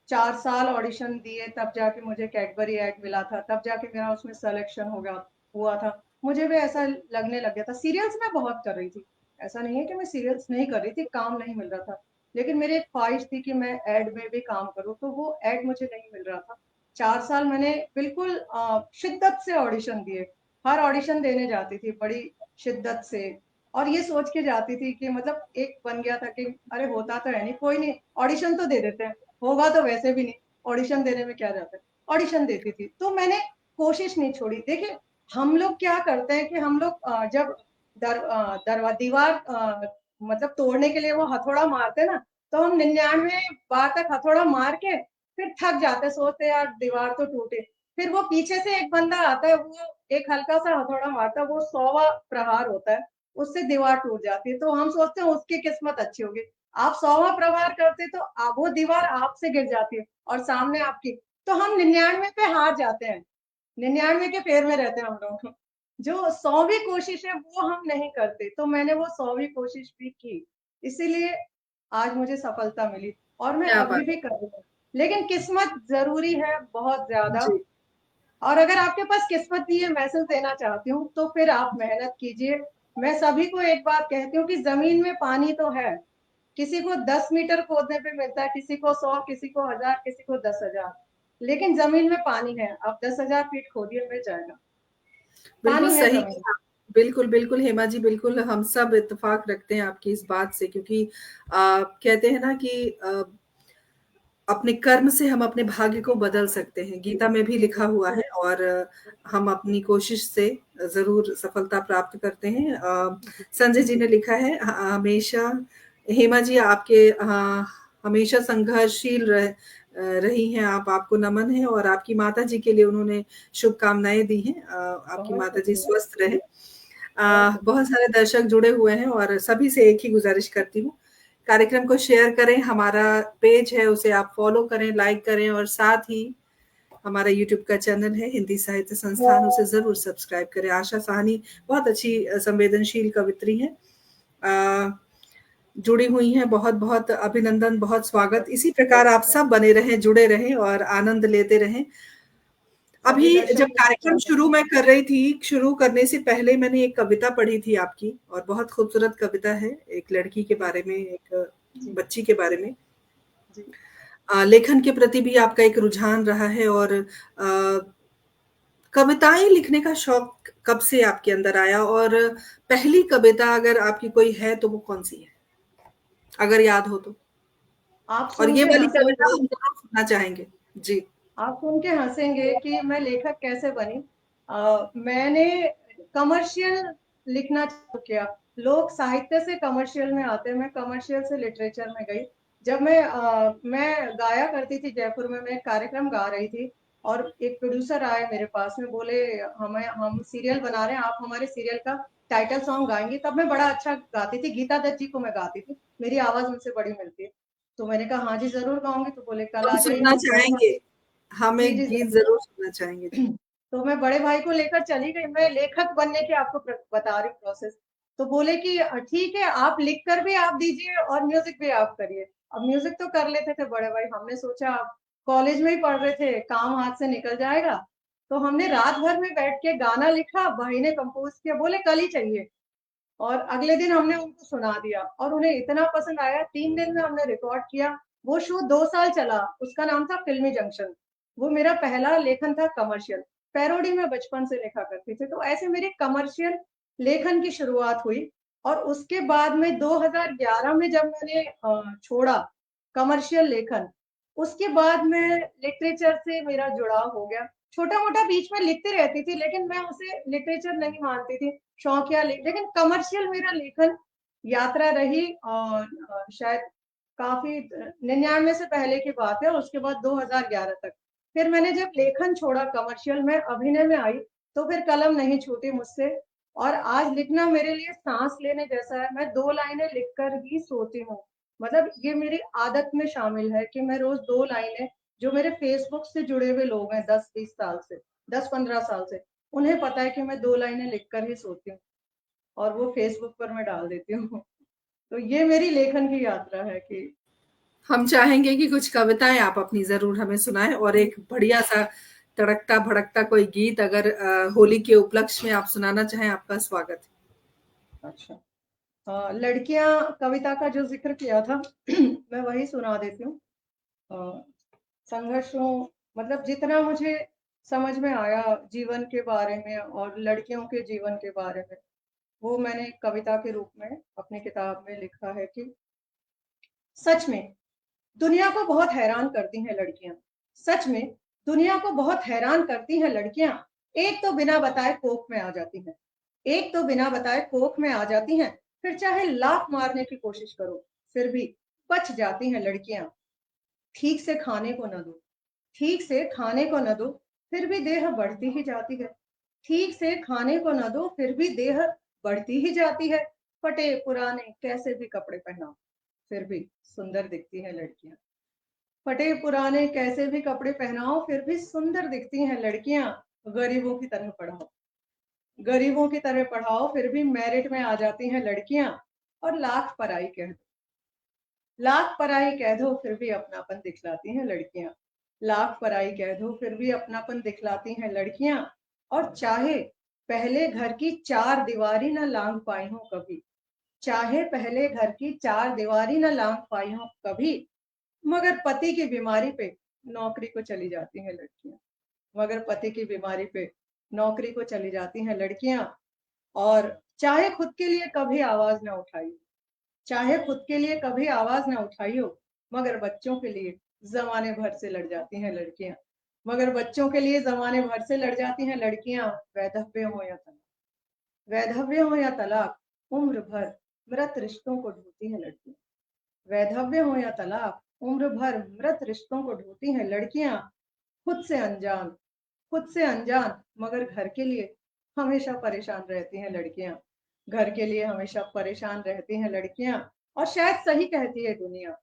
4 साल ऑडिशन दिए, तब जाके मुझे कैडबरी ऐड मिला था, तब जाके मेरा उसमें सिलेक्शन हो गया हुआ था। मुझे भी ऐसा लगने लग गया था। सीरियल्स मैं बहुत कर रही थी, ऐसा नहीं है कि मैं सीरियल्स नहीं कर रही थी, काम नहीं मिल रहा था, लेकिन मेरी एक ख्वाहिश थी कि मैं एड में भी काम करूँ, तो वो एड मुझे नहीं मिल रहा था। 4 साल मैंने बिल्कुल शिद्दत से ऑडिशन दिए। हर ऑडिशन देने जाती थी बड़ी शिद्दत से, और ये सोच के जाती थी कि मतलब एक बन गया था कि अरे होता तो है नहीं, कोई नहीं, ऑडिशन तो दे देते हैं, होगा तो वैसे भी नहीं, ऑडिशन देने में क्या जाता है। ऑडिशन देती थी, तो मैंने कोशिश नहीं छोड़ी। देखिए, हम लोग क्या करते हैं कि हम लोग जब दीवार मतलब तोड़ने के लिए वो हथौड़ा मारते हैं ना, तो हम 99 बार तक हथौड़ा मार के फिर थक जाते, सोचते यार दीवार तो टूटे। फिर वो पीछे से एक बंदा आता है, वो एक हल्का सा हथौड़ा मारता है, वो 100वां प्रहार होता है, उससे दीवार टूट जाती है। तो हम सोचते हैं उसकी किस्मत अच्छी होगी। आप 100वां प्रहार करते तो आप, वो दीवार आपसे गिर जाती है और सामने आपकी, तो हम 99 पे हार जाते हैं। 99 के फेर में रहते हैं हम लोग। जो 100वीं कोशिश है वो हम नहीं करते, तो मैंने वो 100वीं कोशिश भी की, इसीलिए आज मुझे सफलता मिली, और मैं क्या अभी बात भी कर रही हूँ। लेकिन किस्मत जरूरी है बहुत है। ज्यादा। जी। और अगर आपके पास किस्मत नहीं है, मैसेज देना चाहती हूँ, तो फिर आप मेहनत कीजिए। मैं सभी को एक बात कहती हूँ कि जमीन में पानी तो है, किसी को 10 मीटर खोदने पे मिलता है, किसी को 100, किसी को 1000, किसी को 10,000, लेकिन जमीन में पानी है। आप 10,000 फीट खोदिए, मिल जाएगा। बिल्कुल पानी है सही जमीन। कहा। बिल्कुल, बिल्कुल हेमा जी, बिल्कुल हम सब इत्तेफ़ाक रखते हैं आपकी इस बात से, क्योंकि कहते हैं ना कि अपने कर्म से हम अपने भाग्य को बदल सकते हैं। गीता में भी लिखा हुआ है, और हम अपनी कोशिश से ज़रूर सफलता प्राप्त करते हैं। संजय जी ने लिखा है हमेशा हेमा जी आपके हमेशा संघर्षशील रही हैं आप, आपको नमन है, और आपकी माताजी के लिए उन्होंने शुभकामनाएँ दी हैं। आपकी बहुत माताजी शुक्रिया। स्वस्थ रहें। बहुत शुक्रिया। बहुत सारे दर्शक जुड़े हुए हैं, और सभी से एक ही गुज़ारिश करती हूँ, कार्यक्रम को शेयर करें, हमारा पेज है उसे आप फॉलो करें, लाइक करें, और साथ ही हमारा यूट्यूब का चैनल है हिंदी साहित्य संस्थान, उसे ज़रूर सब्सक्राइब करें। आशा साहनी बहुत अच्छी संवेदनशील कवित्री हैं, जुड़ी हुई हैं। बहुत-बहुत अभिनंदन, बहुत स्वागत। इसी प्रकार आप सब बने रहें, जुड़े रहें और आनंद लेते रहें। सभी अभी जब दर्शकों को कार्यक्रम स्वागत शुरू है। मैं कर रही थी, शुरू करने से पहले मैंने एक कविता पढ़ी थी आपकी, और बहुत खूबसूरत कविता है, एक लड़की के जी। बारे में, एक जी। बच्ची के बारे में। जी। लेखन के प्रति भी आपका एक रुझान रहा है, और कविताएँ लिखने का शौक कब से आपके अंदर आया, और पहली कविता अगर आपकी कोई है तो वो कौन-सी है? अगर याद हो तो? आप और सुन ये के वाली कविता हंसेंगे। हम ज़रूर सुनना चाहेंगे। जी। आप सुन के हंसेंगे कि मैं लेखक कैसे बनी। मैंने कमर्शियल लिखना चालू किया। लोग साहित्य से कमर्शियल में आते हैं, मैं कमर्शियल से लिटरेचर में गई। जब मैं गाया करती थी जयपुर में, मैं एक कार्यक्रम गा रही थी, और एक प्रोड्यूसर आए मेरे पास में, बोले हम सीरियल बना रहे हैं, आप हमारे सीरियल का टाइटल सॉन्ग गाएंगी। तब मैं बड़ा अच्छा गाती थी, गीता दत्त जी को मैं गाती थी, मेरी आवाज उनसे बड़ी मिलती है। तो मैंने कहा हाँ जी जरूर गाऊंगी। तो बोले कल हम आ जाइए, सुनना हम बड़े चाहेंगे, हम जी एक जी गीत जरूर। जरूर सुनना चाहेंगे जी। तो मैं बड़े भाई को लेकर चली गई, मैं लेखक बनने की आपको बता रही हूँ प्रोसेस। तो बोले कि ठीक है, आप लिख कर भी आप दीजिए और म्यूजिक भी आप करिए। अब म्यूजिक तो कर लेते थे बड़े भाई, हमने सोचा आप कॉलेज में ही पढ़ रहे थे, काम हाथ से निकल जाएगा। तो हमने रात भर में बैठ के गाना लिखा, भाई ने कंपोज किया, बोले कल ही चाहिए। और अगले दिन हमने उनको सुना दिया और उन्हें इतना पसंद आया, 3 दिन में हमने रिकॉर्ड किया। वो शो 2 साल चला, उसका नाम था फिल्मी जंक्शन। वो मेरा पहला लेखन था कमर्शियल। पैरोडी में बचपन से लिखा करती थी, तो ऐसे मेरी कमर्शियल लेखन की शुरुआत हुई। और उसके बाद में 2011 में जब मैंने छोड़ा कमर्शियल लेखन, उसके बाद में लिटरेचर से मेरा जुड़ाव हो गया। छोटा मोटा बीच में लिखती रहती थी, लेकिन मैं उसे लिटरेचर नहीं मानती थी, शौकिया लेकिन कमर्शियल मेरा लेखन यात्रा रही। और शायद काफी 99 से पहले की बात है, उसके बाद 2011 तक। फिर मैंने जब लेखन छोड़ा कमर्शियल में, अभिनय में आई, तो फिर कलम नहीं छूटी मुझसे। और आज लिखना मेरे लिए सांस लेने जैसा है। मैं 2 लाइनें लिखकर ही सोती हूँ। मतलब ये मेरी आदत में शामिल है कि मैं रोज 2 लाइनें, जो मेरे फेसबुक से जुड़े हुए लोग हैं 10-20 साल से, 10-15 साल से, उन्हें पता है कि मैं 2 लाइनें लिखकर ही सोती हूँ और वो फेसबुक पर मैं डाल देती हूँ। तो ये मेरी लेखन की यात्रा है कि हम चाहेंगे कि कुछ कविताएं आप अपनी जरूर हमें सुनाएं, और एक बढ़िया सा तड़कता भड़कता कोई गीत अगर होली के उपलक्ष्य में आप सुनाना चाहें, आपका स्वागत है। अच्छा, लड़कियां कविता का जो जिक्र किया था मैं वही सुना देती हूँ। अ, संघर्षों, मतलब जितना मुझे समझ में आया जीवन के बारे में और लड़कियों के जीवन के बारे में, वो मैंने कविता के रूप में अपनी किताब में लिखा है कि सच में दुनिया को बहुत हैरान करती हैं लड़कियां। सच में दुनिया को बहुत हैरान करती हैं लड़कियां। एक तो बिना बताए कोख में आ जाती हैं, एक तो बिना बताए कोख में आ जाती हैं, फिर चाहे लात मारने की कोशिश करो, फिर भी बच जाती हैं लड़कियां। ठीक से खाने को न दो, ठीक से खाने को न दो, फिर भी देह बढ़ती ही जाती है। ठीक से खाने को न दो, फिर भी देह बढ़ती ही जाती है। फटे पुराने कैसे भी कपड़े पहनाओ, फिर भी सुंदर दिखती हैं लड़कियां। फटे पुराने कैसे भी कपड़े पहनाओ, फिर भी सुंदर दिखती हैं लड़कियां। गरीबों की तरह पढ़ाओ, गरीबों की तरह पढ़ाओ, फिर भी मेरिट में आ जाती हैं लड़कियां। और लाख पराई कह दो, लाख पराई कह दो, फिर भी अपनापन दिखलाती हैं लड़कियां। लाख पराई कह दो, फिर भी अपनापन दिखलाती हैं लड़कियां। और चाहे पहले घर की 4 दीवारी न लांघ पाई हो कभी, चाहे पहले घर की 4 दीवारी न लांघ पाई हो कभी, मगर पति की बीमारी पे नौकरी को चली जाती हैं लड़कियां। मगर पति की बीमारी पे नौकरी को चली जाती हैं लड़कियां। और चाहे खुद के लिए कभी आवाज ना उठाई, चाहे खुद के लिए कभी आवाज ना उठाई हो, मगर बच्चों के लिए जमाने भर से लड़ जाती हैं लड़कियां। मगर बच्चों के लिए जमाने भर से लड़ जाती हैं लड़कियां। वैधव्य हो या तलाक, वैधव्य हो या तलाक, उम्र भर मृत रिश्तों को ढूंढती हैं लड़कियां। वैधव्य हो या तलाक, उम्र भर मृत रिश्तों को ढूंढती हैं लड़कियां। खुद से अनजान, खुद से अनजान, मगर घर के लिए हमेशा परेशान रहती हैं लड़कियां। घर के लिए हमेशा परेशान रहती हैं लड़कियां। और शायद सही कहती है दुनिया,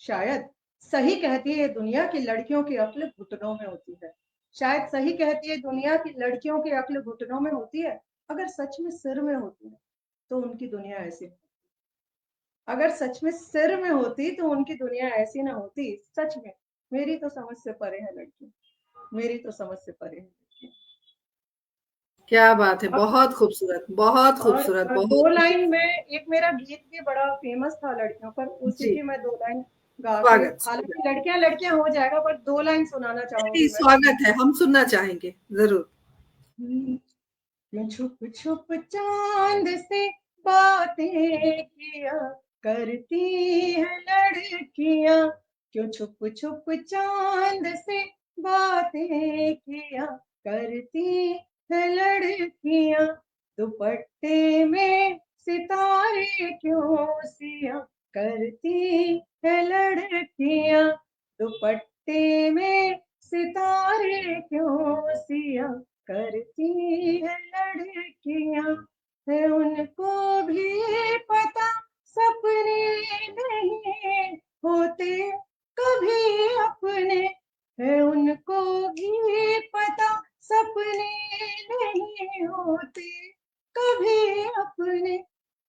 शायद सही कहती है दुनिया की लड़कियों की अक्ल घुटनों में होती है। शायद सही कहती है दुनिया की लड़कियों की अक्ल घुटनों में होती है। अगर सच में सिर में होती है तो उनकी दुनिया ऐसी, अगर सच में सिर में होती तो उनकी दुनिया ऐसी ना होती। सच में मेरी तो समझ से परे है लड़की, मेरी तो समझ से परे है लड़की। क्या बात है, अब बहुत खूबसूरत, बहुत और खूबसूरत, बहुत 2 लाइन में, खूबसूरत। एक मेरा गीत भी बड़ा फेमस था लड़कियों पर, उसी जी, की मैं 2 लाइन गा के, स्वागत स्वागत। हालांकि लड़कियां लड़कियां हो जाएगा, पर 2 लाइन सुनाना जी, चाहूंगी मैं। स्वागत है, हम सुनना चाहेंगे जरूर। क्यों छुप छुप चांद से बातें किया करती है लड़कियां, क्यों छुप छुप चांद से बातें किया करती है लड़कियां, दुपट्टे में सितारे क्यों सिया करती है लड़कियां, दुपट्टे में सितारे क्यों सिया करती है लड़कियां, है उनको भी पता सपने नहीं होते कभी अपने, है उनको भी पता सपने नहीं होते कभी अपने,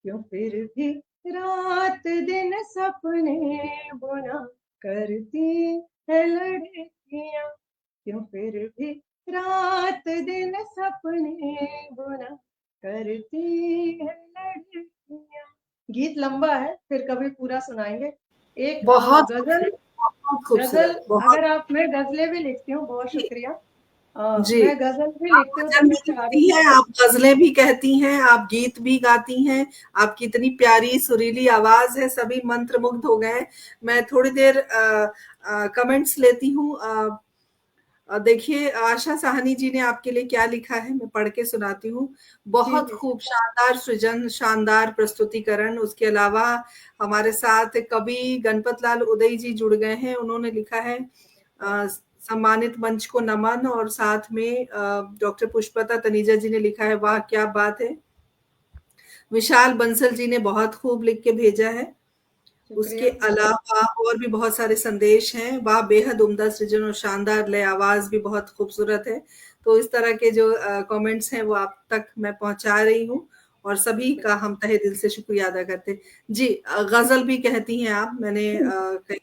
क्यों फिर भी रात दिन सपने बुना करती है लड़कियां, क्यों फिर भी रात दिन सपने बुना करती है लड़कियां। गीत लंबा है, फिर कभी पूरा सुनाएंगे। एक बहुत गजल, खूबसूरत, बहुत गजल खूबसूरत, बहुत। अगर आप, मैं गजलें भी लिखती हूँ, बहुत शुक्रिया। जी, मैं गजल भी आप लिखती हूँ, तो भजन भी मैं चाह रही लिखती थी। हैं, आप गजलें भी कहती हैं, आप गीत भी गाती हैं। आपकी इतनी प्यारी सुरीली आवाज है, सभी मंत्रमुग्ध हो गए। मैं थोड़ी देर कमेंट्स लेती हूँ। देखिए, आशा साहनी जी ने आपके लिए क्या लिखा है, मैं पढ़ के सुनाती हूँ। जी बहुत जी। खूब, शानदार सृजन, शानदार प्रस्तुतिकरण। उसके अलावा हमारे साथ कवि गणपत लाल उदय जी जुड़ गए हैं। उन्होंने लिखा है सम्मानित मंच को नमन, और साथ में डॉक्टर पुष्पता तनीजा जी ने लिखा है, वाह क्या बात है। विशाल बंसल जी ने बहुत खूब लिख के भेजा है। उसके शुक्रिया विशाल। अलावा और भी बहुत सारे संदेश हैं। वाह, बेहद उम्दा सृजन और शानदार लय, आवाज भी बहुत खूबसूरत है। तो इस तरह के जो कमेंट्स हैं वो आप तक मैं पहुंचा रही हूँ, और सभी का हम तहे दिल से शुक्रिया अदा करते हैं। जी, गजल भी कहती हैं आप, मैंने कहीं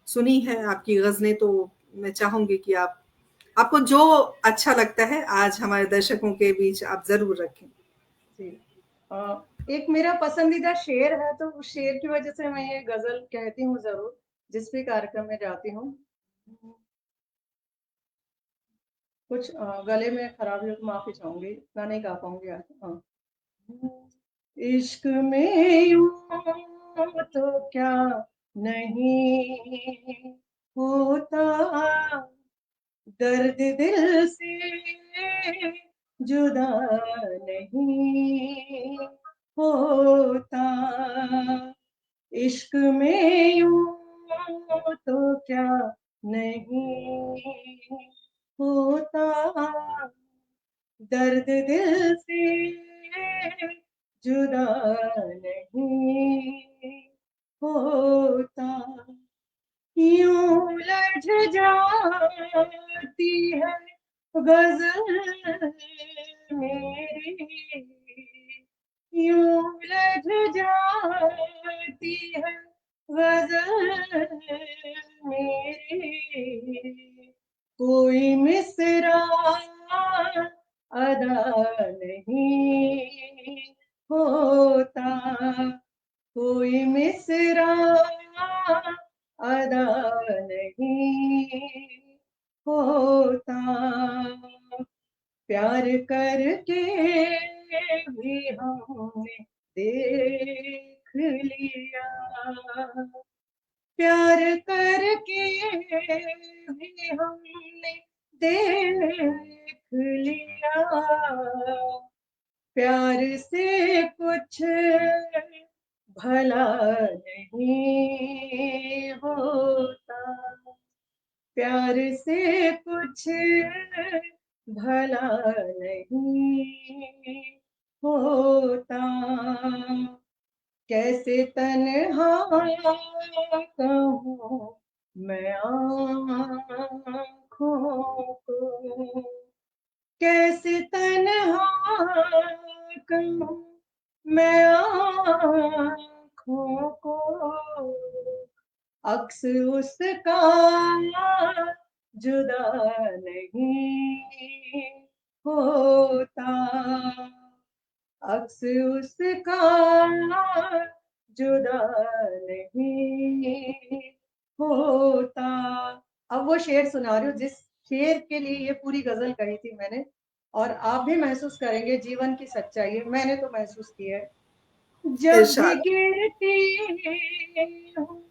सुनी है आपकी गजलें, तो मैं चाहूंगी कि आप, आपको जो अच्छा लगता है आज हमारे दर्शकों के बीच आप जरूर रखें। जी। एक मेरा पसंदीदा शेर है, तो उस शेर की वजह से मैं ये गजल कहती हूँ जरूर, जिस भी कार्यक्रम में जाती हूँ। कुछ गले में खराबी हो तो माफी चाहूंगी, इतना नहीं गा पाऊंगी आज। इश्क में यूं तो क्या नहीं होता, दर्द दिल से जुदा नहीं होता। इश्क में यूं तो क्या नहीं होता, दर्द दिल से जुदा नहीं होता। यूं उलझ जाती है गजल मेरी, यूं उलझ जाती है गजल मेरी, कोई मिसरा अदा नहीं होता, कोई मिसरा अदा नहीं होता। प्यार करके भी हमने देख लिया, प्यार करके भी हमने देख लिया, प्यार से कुछ भला नहीं होता, प्यार से कुछ भला नहीं होता। कैसे तन्हा कहूँ मैं आँखों को, कैसे तन्हा कहूँ मैं आँखों को, अक्स उसका जुदा नहीं होता, अक्स उसका जुदा नहीं होता। अब वो शेर सुना रही हूँ जिस शेर के लिए ये पूरी गजल कही थी मैंने, और आप भी महसूस करेंगे जीवन की सच्चाई है, मैंने तो महसूस की है। जब भी इरशाद। गिरती हूँ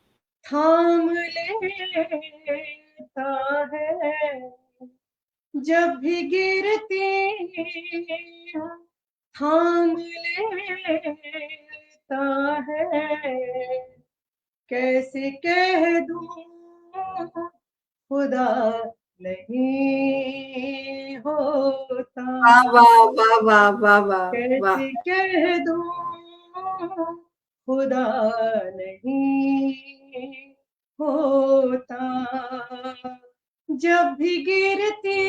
थाम लेता है, जब भी गिरती हूँ थाम लेता है, कैसे कह दूँ खुदा नहीं होता, वाह वाह वाह वाह वाह वाह वाह। कैसे कह दूँ खुदा नहीं होता, जब भी गिरती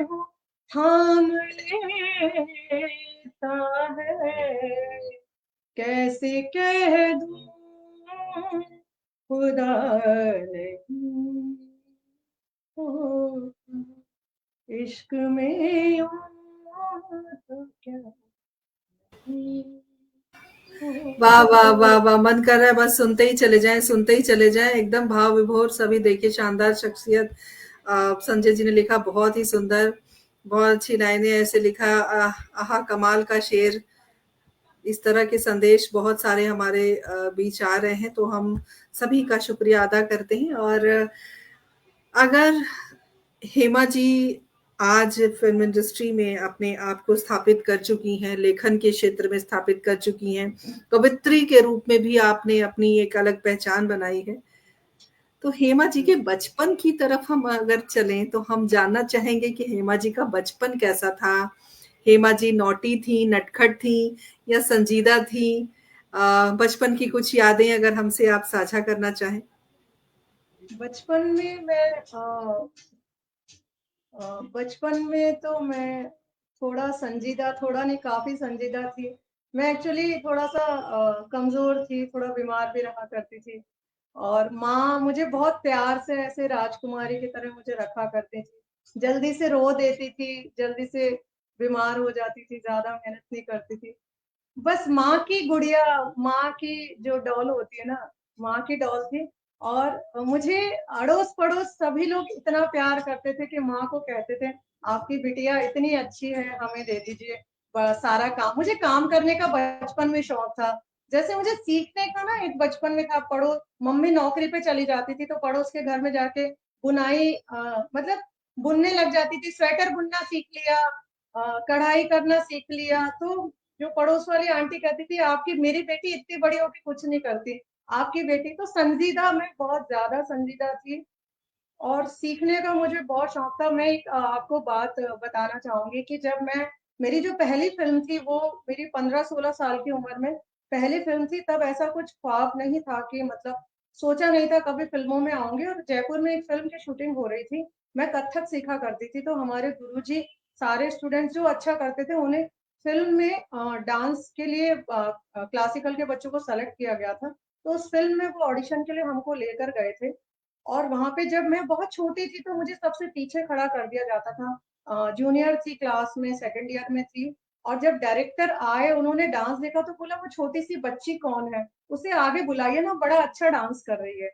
हूँ थाम लेता है, कैसे कह दूँ खुदा नहीं होता, इश्क में यूं तो क्या नहीं वाह होता। वाह वाह वाह, मन कर रहा है बस सुनते ही चले जाएं, सुनते ही चले जाएं, एकदम भाव विभोर सभी। देखिए शानदार शख्सियत। संजय जी ने लिखा, बहुत ही सुंदर, बहुत अच्छी लाइनें ऐसे लिखा। आहा कमाल का शेर। इस तरह के संदेश बहुत सारे हमारे बीच आ रहे हैं, तो हम सभी का शुक्रिया अदा करते हैं। और अगर हेमा जी आज फ़िल्म इंडस्ट्री में अपने आप को स्थापित कर चुकी हैं, लेखन के क्षेत्र में स्थापित कर चुकी हैं, कवयित्री के रूप में भी आपने अपनी एक अलग पहचान बनाई है। तो हेमा जी के बचपन की तरफ हम अगर चलें, तो हम जानना चाहेंगे कि हेमा जी का बचपन कैसा था? हेमा जी नॉटी थी, नटखट थी या संजीदा थी? बचपन की कुछ यादें अगर हमसे आप साझा करना चाहें? बचपन में मैं बचपन में तो मैं थोड़ा संजीदा, थोड़ा नहीं काफ़ी संजीदा थी। मैं एक्चुअली थोड़ा-सा कमज़ोर थी, थोड़ा बीमार भी रहा करती थी और माँ मुझे बहुत प्यार से ऐसे राजकुमारी की तरह मुझे रखा करती थी। जल्दी से रो देती थी, जल्दी से बीमार हो जाती थी, ज़्यादा मेहनत नहीं करती थी। बस माँ की गुड़िया, माँ की जो डॉल होती है ना, माँ की डॉल थी और मुझे अड़ोस-पड़ोस सभी लोग इतना प्यार करते थे कि माँ को कहते थे, "आपकी बिटिया इतनी अच्छी है, हमें दे दीजिए सारा काम।" मुझे काम करने का बचपन में शौक था। जैसे मुझे सीखने का ना एक बचपन में था, मम्मी नौकरी पे चली जाती थी, तो पड़ोस के घर में जाके बुनाई मतलब बुनने लग जाती थी, स्वेटर बुनना सीख लिया, कढ़ाई करना सीख लिया। तो जो पड़ोस वाली आंटी कहती थी, आपकी मेरी बेटी इतनी बड़ी हो के कुछ नहीं करती, आपकी बेटी तो संजीदा, मैं बहुत ज़्यादा संजीदा थी और सीखने का मुझे बहुत शौक था। मैं एक आपको बात बताना चाहूँगी कि जब मैं मेरी जो पहली फ़िल्म थी वो मेरी 15-16 साल की उम्र में पहली फ़िल्म थी, तब ऐसा कुछ ख्वाब नहीं था कि मतलब सोचा नहीं था कभी फ़िल्मों में आऊँगी और जयपुर में एक फ़िल्म की शूटिंग हो रही थी। मैं कथक सीखा करती थी, तो हमारे गुरुजी सारे स्टूडेंट्स जो अच्छा करते थे उन्हें फ़िल्म में डांस के लिए क्लासिकल के बच्चों को सेलेक्ट किया गया था। तो उस फ़िल्म में वो ऑडिशन के लिए हमको लेकर गए थे और वहाँ पे जब मैं बहुत छोटी थी तो मुझे सबसे पीछे खड़ा कर दिया जाता था। जूनियर थी क्लास में, सेकंड ईयर में थी और जब डायरेक्टर आए उन्होंने डांस देखा तो बोला वो छोटी-सी बच्ची कौन है? उसे आगे बुलाइए ना, बड़ा अच्छा डांस कर रही है।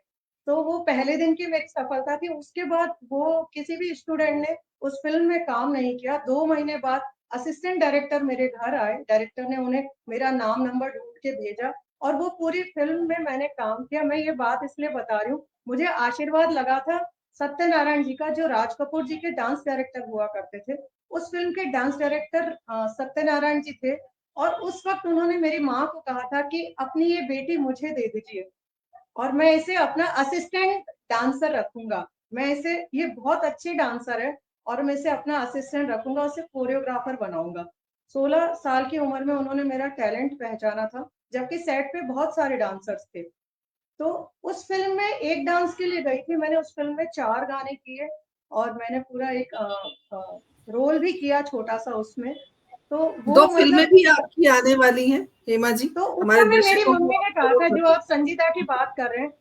तो वो पहले दिन की मेरी सफलता थी। उसके बाद वो किसी भी स्टूडेंट ने उस फ़िल्म में काम नहीं किया। 2 महीने बाद असिस्टेंट डायरेक्टर मेरे घर आए। डायरेक्टर ने उन्हें मेरा नाम नंबर ढूँढ के भेजा और वो पूरी फ़िल्म में मैंने काम किया। मैं ये बात इसलिए बता रही हूँ, मुझे आशीर्वाद लगा था सत्यनारायण जी का, जो राज कपूर जी के डांस डायरेक्टर हुआ करते थे। उस फ़िल्म के डांस डायरेक्टर सत्यनारायण जी थे और उस वक़्त उन्होंने मेरी माँ को कहा था कि अपनी ये बेटी मुझे दे दीजिए और मैं इसे अपना असिस्टेंट डांसर रखूँगा। मैं इसे, ये बहुत अच्छी डांसर है और मैं इसे अपना असिस्टेंट रखूँगा, उसे कोरियोग्राफर बनाऊँगा। 16 साल की उम्र में उन्होंने मेरा टैलेंट पहचाना था, जबकि सेट पे बहुत सारे डांसर्स थे। तो उस फ़िल्म में एक डांस के लिए गई थी, मैंने उस फ़िल्म में 4 गाने किए और मैंने पूरा एक रोल भी किया छोटा-सा उसमें। तो दो वो फिल्में मतलब भी आपकी आने वाली हैं हेमा जी, तो उस हमारे समय मेरी दर्शकों को मम्मी आप ने कहा जरूर था, जो बताएं। आप संजीदा की बात कर रहे हैं,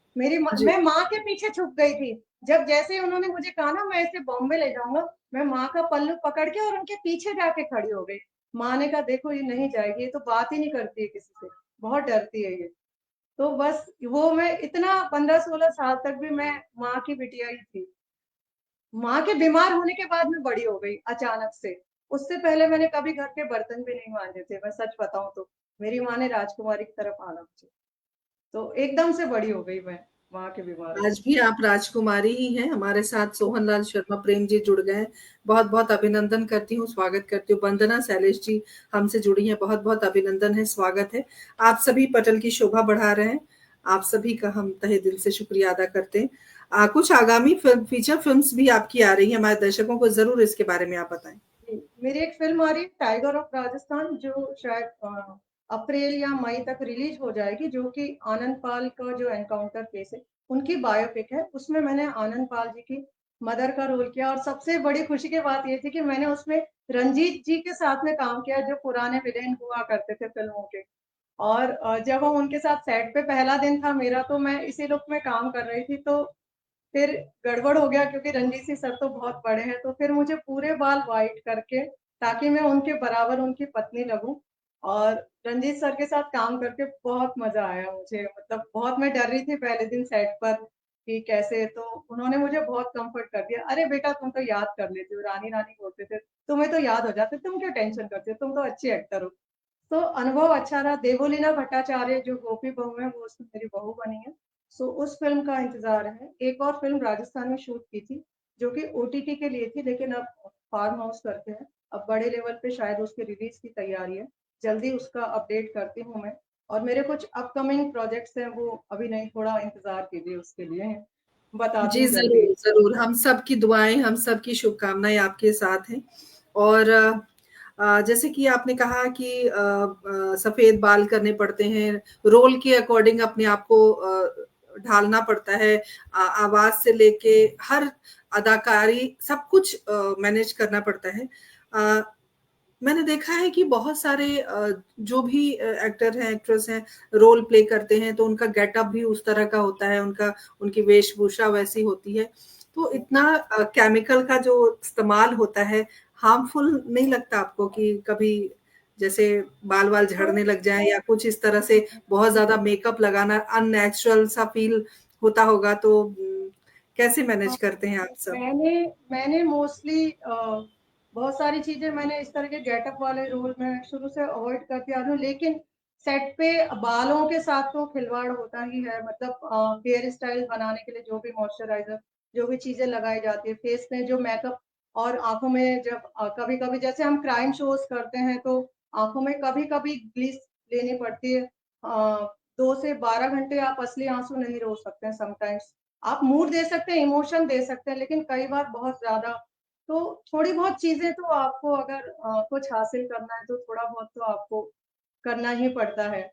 जी। मैं माँ के पीछे छुप गई थी। जब जैसे ही उन्होंने मुझे कहा ना मैं इसे बॉम्बे ले जाऊँगा, मैं माँ का पल्लू पकड़ के और उनके पीछे जाके खड़ी हो गई। माँ ने कहा देखो ये नहीं जाएगी, ये तो बात ही नहीं करती है किसी से, बहुत डरती है ये। तो बस वो मैं इतना 15-16 साल तक भी मैं माँ की बिटिया ही थी। माँ के बीमार होने के बाद मैं बड़ी हो गई अचानक से। उससे पहले मैंने कभी घर के बर्तन भी नहीं मांजे थे, मैं सच बताऊँ तो। मेरी माँ ने राजकुमारी की तरफ आना मुझे। तो एकदम से बड़ी हो गई मैं, माँ के बीमार होने आज से। भी आप राजकुमारी ही हैं। हमारे साथ सोहन लाल शर्मा प्रेम जी जुड़ गए हैं। बहुत बहुत अभिनंदन करती हूँ, स्वागत करती हूँ। वंदना शैलेश जी हमसे जुड़ी हैं, बहुत बहुत अभिनंदन है, स्वागत है। आप सभी पटल की शोभा बढ़ा रहे हैं। आप सभी का हम तहे दिल से शुक्रिया अदा करते हैं। कुछ आगामी फीचर फिल्म्स भी आपकी आ रही हैं, हमारे दर्शकों को जरूर इसके बारे में आप बताएं। जी, मेरी एक फ़िल्म आ रही है टाइगर ऑफ राजस्थान, जो शायद अप्रैल या मई तक रिलीज़ हो जाएगी, जो कि आनंद पाल का जो एनकाउंटर केस है, उनकी बायोपिक है। उसमें मैंने आनंद पाल जी की मदर का रोल किया, और सबसे बड़ी खुशी की बात ये थी कि मैंने उसमें रंजीत जी के साथ में काम किया, जो पुराने विलेन हुआ करते थे फिल्मों के। और जब हम उनके साथ सेट पे, पहला दिन था मेरा, तो मैं इसी लुक में काम कर रही थी, तो फिर गड़बड़ हो गया क्योंकि रणजीत सिंह सर तो बहुत बड़े हैं, तो फिर मुझे पूरे बाल व्हाइट करके, ताकि मैं उनके बराबर उनकी पत्नी लगूं। और रंजीत सर के साथ काम करके बहुत मजा आया मुझे, मतलब बहुत मैं डर रही थी पहले दिन सेट पर कि कैसे, तो उन्होंने मुझे बहुत कंफर्ट कर दिया। अरे बेटा, तुम तो याद कर लेती हो, रानी रानी बोलते थे, तुम्हें तो याद हो जाते, तुम क्यों टेंशन करते हो, तुम तो अच्छी एक्टर हो। तो अनुभव अच्छा रहा। देवोलीना भट्टाचार्य जो गोपी बहू है, वो उसमें मेरी बहू बनी है। सो उस फिल्म का इंतजार है। एक और फिल्म राजस्थान में शूट की थी, जो कि ओटीटी के लिए थी, लेकिन अब फार्म हाउस करते हैं, अब बड़े लेवल पे शायद उसकी रिलीज की तैयारी है। जल्दी उसका अपडेट करती हूँ मैं। और मेरे कुछ अपकमिंग प्रोजेक्ट्स हैं, वो अभी नहीं, थोड़ा इंतजार कीजिए उसके लिए, बताती जी, हूँ जल्दी। ज़रूर, ज़रूर। हम सबकी दुआएँ, हम सबकी शुभकामनाएँ आपके साथ हैं। और जैसे कि आपने कहा कि सफ़ेद बाल करने पड़ते हैं, रोल के अकॉर्डिंग अपने आप को ढालना पड़ता है। आवाज़ से लेके हर अदाकारी सब कुछ मैनेज करना पड़ता है। अ, मैंने देखा है कि बहुत सारे जो भी एक्टर हैं, एक्ट्रेस हैं, रोल प्ले करते हैं, तो उनका गेटअप भी उस तरह का होता है, उनकी वेशभूषा वैसी होती है। तो इतना केमिकल का जो इस्तेमाल होता है, हार्मफुल नहीं लगता आपको कि कभी जैसे बाल-वाल तो झड़ने लग जाएँ या कुछ इस तरह से बहुत ज़्यादा मेकअप लगाना अननेचुरल सा फ़ील होता होगा, तो कैसे मैनेज हाँ, करते हैं आप सब? मैंने मैंने मोस्टली बहुत सारी चीजें मैंने इस तरह के गेटअप वाले रोल में शुरू से अवॉइड करती आ रही हूँ, लेकिन सेट पे बालों के साथ तो खिलवाड़ होता ही है। मतलब हेयर स्टाइल बनाने के लिए जो भी मॉइस्चराइजर, जो भी चीजें लगाई जाती है फेस में, जो मेकअप, और आंखों में जब कभी कभी जैसे हम क्राइम शोज करते हैं, तो आंखों में कभी कभी ग्लिस लेनी पड़ती है। 2 से 12 घंटे आप असली आंसू नहीं रो सकते हैं समटाइम्स। आप मूड दे सकते हैं, इमोशन दे सकते हैं, लेकिन कई बार बहुत ज्यादा, तो थोड़ी बहुत चीजें तो आपको, अगर कुछ हासिल करना है, तो थोड़ा बहुत तो आपको करना ही पड़ता है।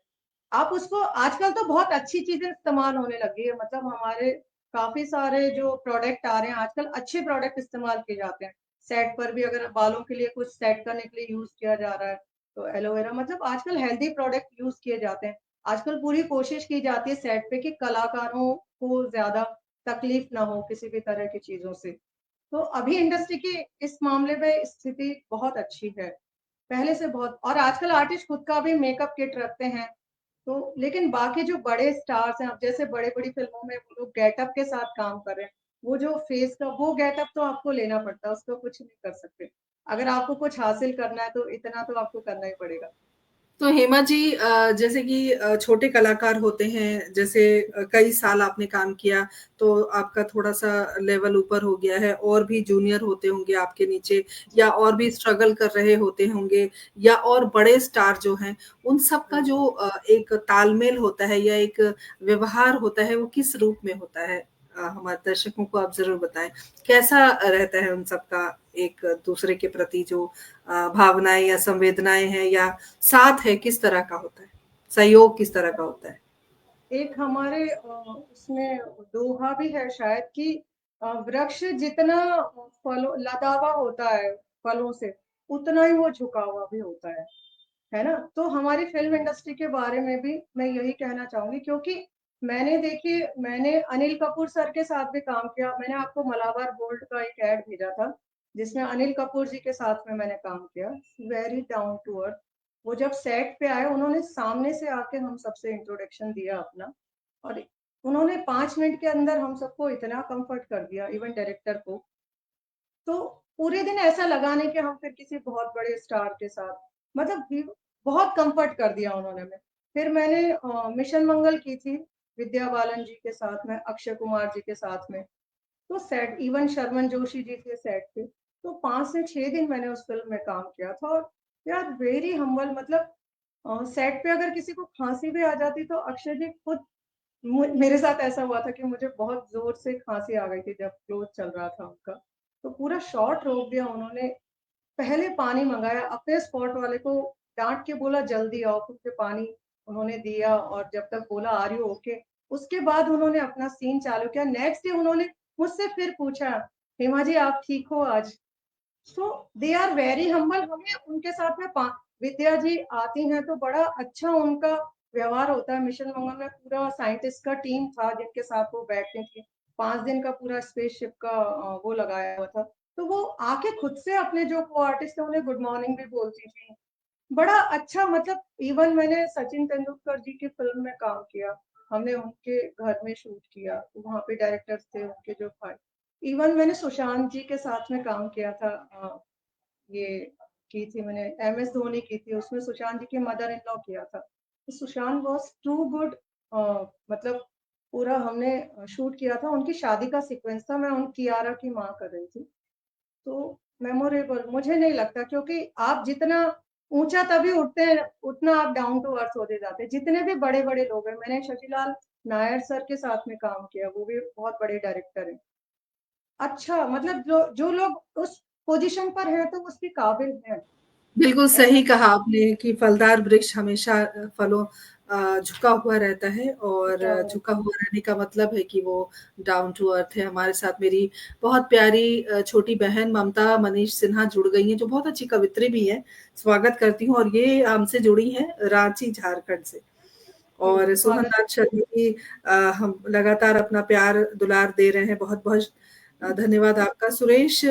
आप उसको, आजकल तो बहुत अच्छी चीजें इस्तेमाल होने लगी है, मतलब हमारे काफी सारे जो प्रोडक्ट आ रहे हैं आजकल, अच्छे प्रोडक्ट इस्तेमाल किए जाते हैं। सेट पर भी अगर बालों के लिए कुछ सेट करने के लिए यूज किया जा रहा है, तो एलोवेरा, मतलब आजकल हेल्दी प्रोडक्ट यूज किए जाते हैं। आजकल पूरी कोशिश की जाती है सेट पे कि कलाकारों को ज्यादा तकलीफ ना हो किसी भी तरह की चीजों से। तो अभी इंडस्ट्री की इस मामले में स्थिति बहुत अच्छी है, पहले से बहुत। और आजकल आर्टिस्ट खुद का भी मेकअप किट रखते हैं। तो लेकिन बाकी जो बड़े स्टार्स हैं, अब जैसे बड़े बड़ी फिल्मों में वो लोग गेटअप के साथ काम कर रहे हैं, वो जो फेस का वो गेटअप तो आपको लेना पड़ता है, उसको कुछ नहीं कर सकते। अगर आपको कुछ हासिल करना है, तो इतना तो आपको करना ही पड़ेगा। तो हेमा जी जैसे कि छोटे कलाकार होते हैं, जैसे कई साल आपने काम किया, तो आपका थोड़ा-सा लेवल ऊपर हो गया है, और भी जूनियर होते होंगे आपके नीचे या और भी स्ट्रगल कर रहे होते होंगे या और बड़े स्टार जो हैं, उन सब का जो एक तालमेल होता है या एक व्यवहार होता है, वो किस रूप में होता है? हमारे दर्शकों को आप ज़रूर बताएँ। कैसा रहता है उन सब का एक दूसरे के प्रति जो भावनाएँ या संवेदनाएँ हैं या साथ है, किस तरह का होता है? सहयोग किस तरह का होता है? एक हमारे उसमें दोहा भी है शायद कि वृक्ष जितना फलों लदावा होता है फलों से, उतना ही वो झुका हुआ भी होता है ना। तो हमारी फिल्म इंडस्ट्री के बारे में भी मैं यही कहना चाहूंगी, क्योंकि मैंने, देखिए, मैंने अनिल कपूर सर के साथ भी काम किया। मैंने आपको मलाबार गोल्ड का एक ऐड भेजा था, जिसमें अनिल कपूर जी के साथ में मैंने काम किया। Very down to earth. वो जब सेट पे आए, उन्होंने सामने से आके हम सबसे इंट्रोडक्शन दिया अपना, और उन्होंने 5 मिनट के अंदर हम सबको इतना कंफर्ट कर दिया, इवन डायरेक्टर को। तो पूरे दिन ऐसा लगा नहीं कि हम फिर किसी बहुत बड़े स्टार के साथ, मतलब बहुत कंफर्ट कर दिया उन्होंने में। फिर मैंने मिशन मंगल की थी विद्या बालन जी के साथ में, अक्षय कुमार जी के साथ में। तो सेट, इवन शर्मन जोशी जी थे सेट पे। तो 5 से 6 दिन मैंने उस फिल्म में काम किया था। और यार, वेरी हम्बल, मतलब सेट पे अगर किसी को खांसी भी आ जाती, तो अक्षय जी खुद, मेरे साथ ऐसा हुआ था कि मुझे बहुत जोर से खांसी आ गई थी जब क्लोज चल रहा था उनका, तो पूरा शॉट रोक दिया उन्होंने। पहले पानी मंगाया, अपने स्पॉट वाले को डांट के बोला जल्दी आओ, फिर पानी उन्होंने दिया, और जब तक बोला आर यू ओके, उसके बाद उन्होंने अपना सीन चालू किया। नेक्स्ट डे उन्होंने मुझसे फिर पूछा, हेमा जी आप ठीक हो आज? सो दे आर वेरी हम्बल। हमें उनके साथ में विद्या जी आती हैं तो बड़ा अच्छा उनका व्यवहार होता है। मिशन मंगल में पूरा साइंटिस्ट का टीम था जिनके साथ वो बैठती थी। 5 दिन का पूरा स्पेसशिप का वो लगाया हुआ था। तो वो आके खुद से अपने जो को आर्टिस्ट है उन्हें गुड मॉर्निंग भी बोलती थी। बड़ा अच्छा, मतलब इवन मैंने सचिन तेंदुलकर जी की फिल्म में काम किया। हमने उनके घर में शूट किया, तो वहाँ पे डायरेक्टर्स थे उनके जो भाई। इवन मैंने सुशांत जी के साथ में काम किया था। ये की थी मैंने MS धोनी की थी, उसमें सुशांत जी की मदर इन लॉ किया था। तो सुशांत वॉज टू गुड। मतलब पूरा हमने शूट किया था, उनकी शादी का सीक्वेंस था, मैं उन कियारा की माँ कर रही थी। तो मेमोरेबल मुझे नहीं लगता, क्योंकि आप जितना ऊंचा तभी उठते हैं उतना आप डाउन टू अर्थ होते जाते हैं। जितने भी बड़े बड़े लोग हैं, मैंने शशिलाल नायर सर के साथ में काम किया, वो भी बहुत बड़े डायरेक्टर हैं। अच्छा, मतलब जो जो लोग उस पोजीशन पर हैं तो उसके काबिल हैं। बिल्कुल ऐसा सही कहा आपने कि फलदार वृक्ष हमेशा फलों झुका हुआ रहता है, और क्या है। झुका हुआ रहने का मतलब है कि वो डाउन टू अर्थ है। हमारे साथ मेरी बहुत प्यारी छोटी बहन ममता मनीष सिन्हा जुड़ गई हैं, जो बहुत अच्छी कवित्री भी हैं। स्वागत करती हूँ, और ये हमसे जुड़ी हैं रांची, झारखंड से। जी और स्वागत सुहनदान है। शर्मा जी हम लगातार अपना प्यार दुलार दे रहे हैं। बहुत-बहुत धन्यवाद आपका। सुरेश